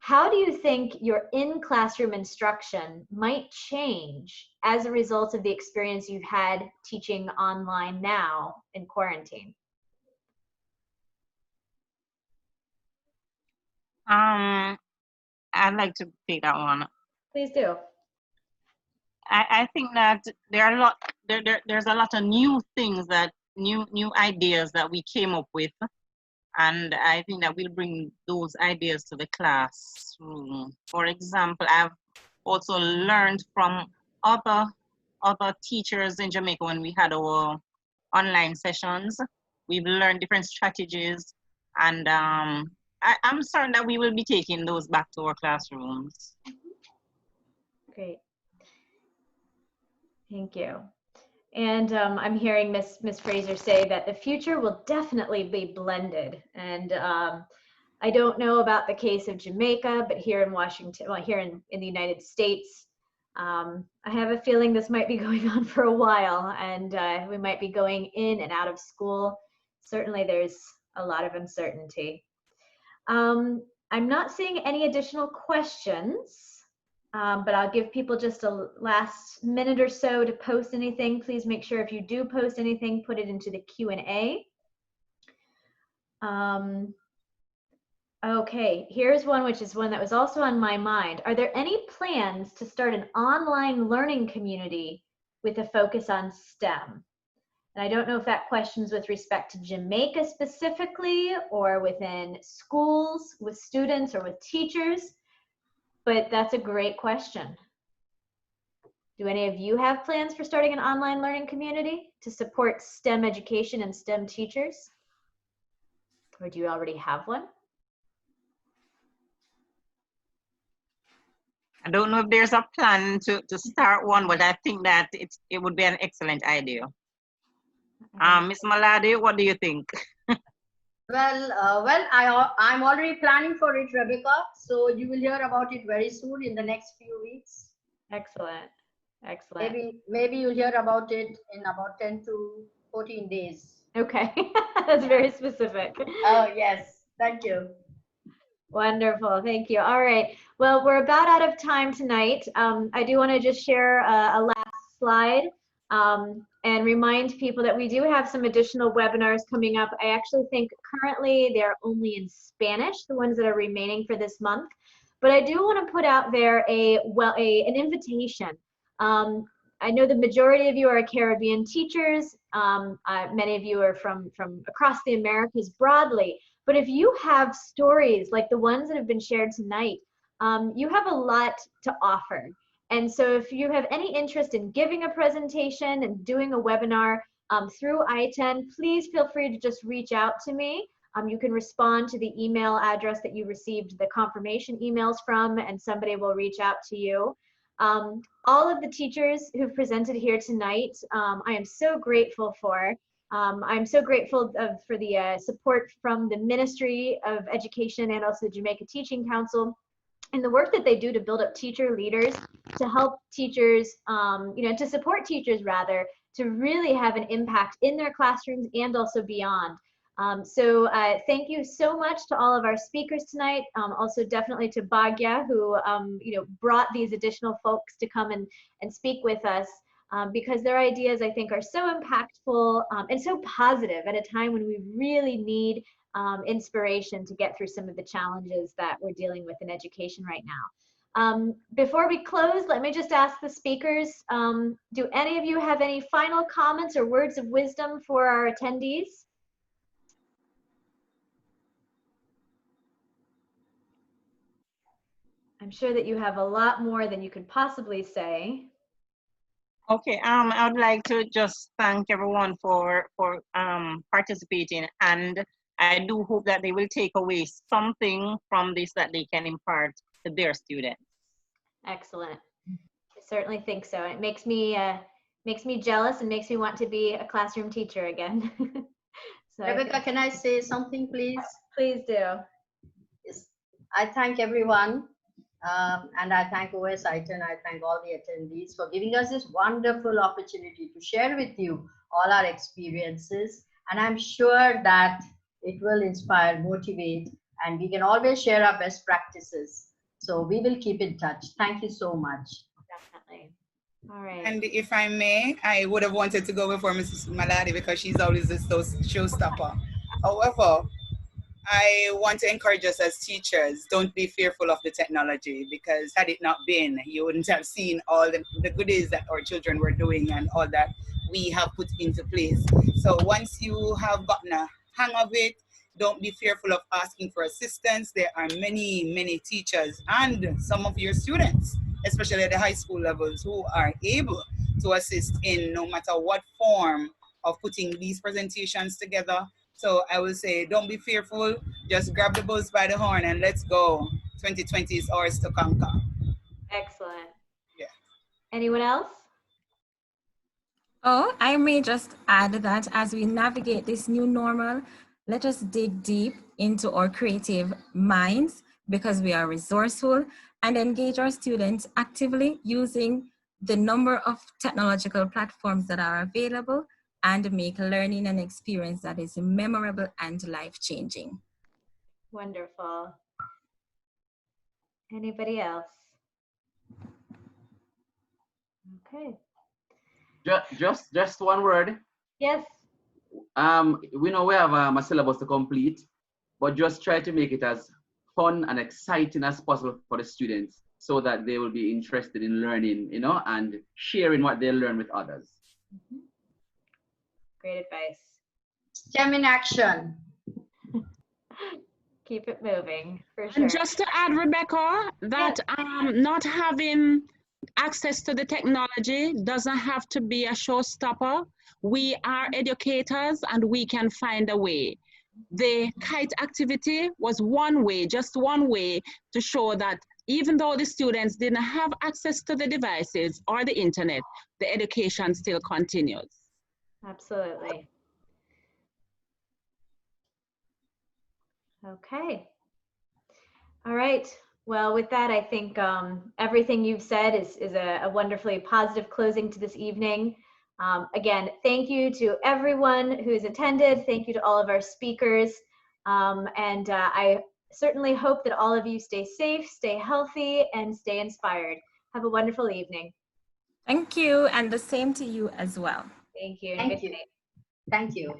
how do you think your in-classroom instruction might change as a result of the experience you've had teaching online now in quarantine? I'd like to take that one. Please do. I think that there's a lot of new things new ideas that we came up with, and I think that we'll bring those ideas to the classroom. For example, I've also learned from other teachers in Jamaica when we had our online sessions. We've learned different strategies, and I'm certain that we will be taking those back to our classrooms. Great. Thank you. And I'm hearing Miss Frazer say that the future will definitely be blended. And I don't know about the case of Jamaica, but here in Washington, well, here in the United States, I have a feeling this might be going on for a while, and we might be going in and out of school. Certainly there's a lot of uncertainty. I'm not seeing any additional questions, but I'll give people just a last minute or so to post anything. Please make sure if you do post anything, put it into the Q&A. Okay, here's one which is one that was also on my mind. Are there any plans to start an online learning community with a focus on STEM? And I don't know if that question's with respect to Jamaica specifically, or within schools, with students, or with teachers, but that's a great question. Do any of you have plans for starting an online learning community to support STEM education and STEM teachers? Or do you already have one? I don't know if there's a plan to start one, but I think that it would be an excellent idea. Ms. Malladi, what do you think? Well, I'm already planning for it, Rebecca. So you will hear about it very soon in the next few weeks. Excellent, excellent. Maybe you'll hear about it in about 10 to 14 days. Okay, that's very specific. Oh yes, thank you. Wonderful, thank you. All right, well, we're about out of time tonight. I do want to just share a last slide and remind people that we do have some additional webinars coming up. I actually think currently they're only in Spanish, the ones that are remaining for this month. But I do want to put out there an invitation. I know the majority of you are Caribbean teachers. Many of you are from across the Americas broadly. But if you have stories like the ones that have been shared tonight, you have a lot to offer. And so if you have any interest in giving a presentation and doing a webinar through ITEN, please feel free to just reach out to me. You can respond to the email address that you received the confirmation emails from, and somebody will reach out to you. All of the teachers who've presented here tonight, I am so grateful for. I'm so grateful for the support from the Ministry of Education and also the Jamaica Teaching Council and the work that they do to build up teacher leaders, to help teachers, to support teachers rather, to really have an impact in their classrooms and also beyond. So thank you so much to all of our speakers tonight. Also definitely to Bhagya, who brought these additional folks to come and speak with us, because their ideas, I think, are so impactful and so positive at a time when we really need inspiration to get through some of the challenges that we're dealing with in education right now. Before we close, let me just ask the speakers, do any of you have any final comments or words of wisdom for our attendees? I'm sure that you have a lot more than you could possibly say. Okay, I would like to just thank everyone for participating, and I do hope that they will take away something from this that they can impart to their students. Excellent. I certainly think so. It makes me jealous and makes me want to be a classroom teacher again. So Rebecca, can I say something, please? Please do. Yes. I thank everyone. And I thank OSITEN, I thank all the attendees for giving us this wonderful opportunity to share with you all our experiences. And I'm sure that it will inspire, motivate, and we can always share our best practices. So we will keep in touch. Thank you so much. Definitely. All right. And if I may, I would have wanted to go before Mrs. Malladi because she's always a showstopper. However, I want to encourage us as teachers, don't be fearful of the technology, because had it not been, you wouldn't have seen all the goodies that our children were doing and all that we have put into place. So once you have gotten a hang of it, don't be fearful of asking for assistance. There are many, many teachers and some of your students, especially at the high school levels, who are able to assist in no matter what form of putting these presentations together. So I will say, don't be fearful, just grab the bulls by the horn and let's go. 2020 is ours to conquer. Excellent. Yeah. Anyone else? Oh, I may just add that as we navigate this new normal, let us dig deep into our creative minds, because we are resourceful, and engage our students actively using the number of technological platforms that are available, and make learning an experience that is memorable and life-changing. Wonderful. Anybody else? Okay. Just one word. Yes. We know we have a syllabus to complete, but just try to make it as fun and exciting as possible for the students, so that they will be interested in learning, and sharing what they learn with others. Mm-hmm. Great advice. STEM in action. Keep it moving, for sure. And just to add, Rebecca, that not having access to the technology doesn't have to be a showstopper. We are educators and we can find a way. The kite activity was one way, just one way to show that even though the students didn't have access to the devices or the internet, the education still continues. Absolutely. Okay. All right. Well, with that, I think everything you've said is a wonderfully positive closing to this evening. Again, thank you to everyone who's attended. Thank you to all of our speakers. And I certainly hope that all of you stay safe, stay healthy, and stay inspired. Have a wonderful evening. Thank you, and the same to you as well. Thank you. Thank you. Thank you.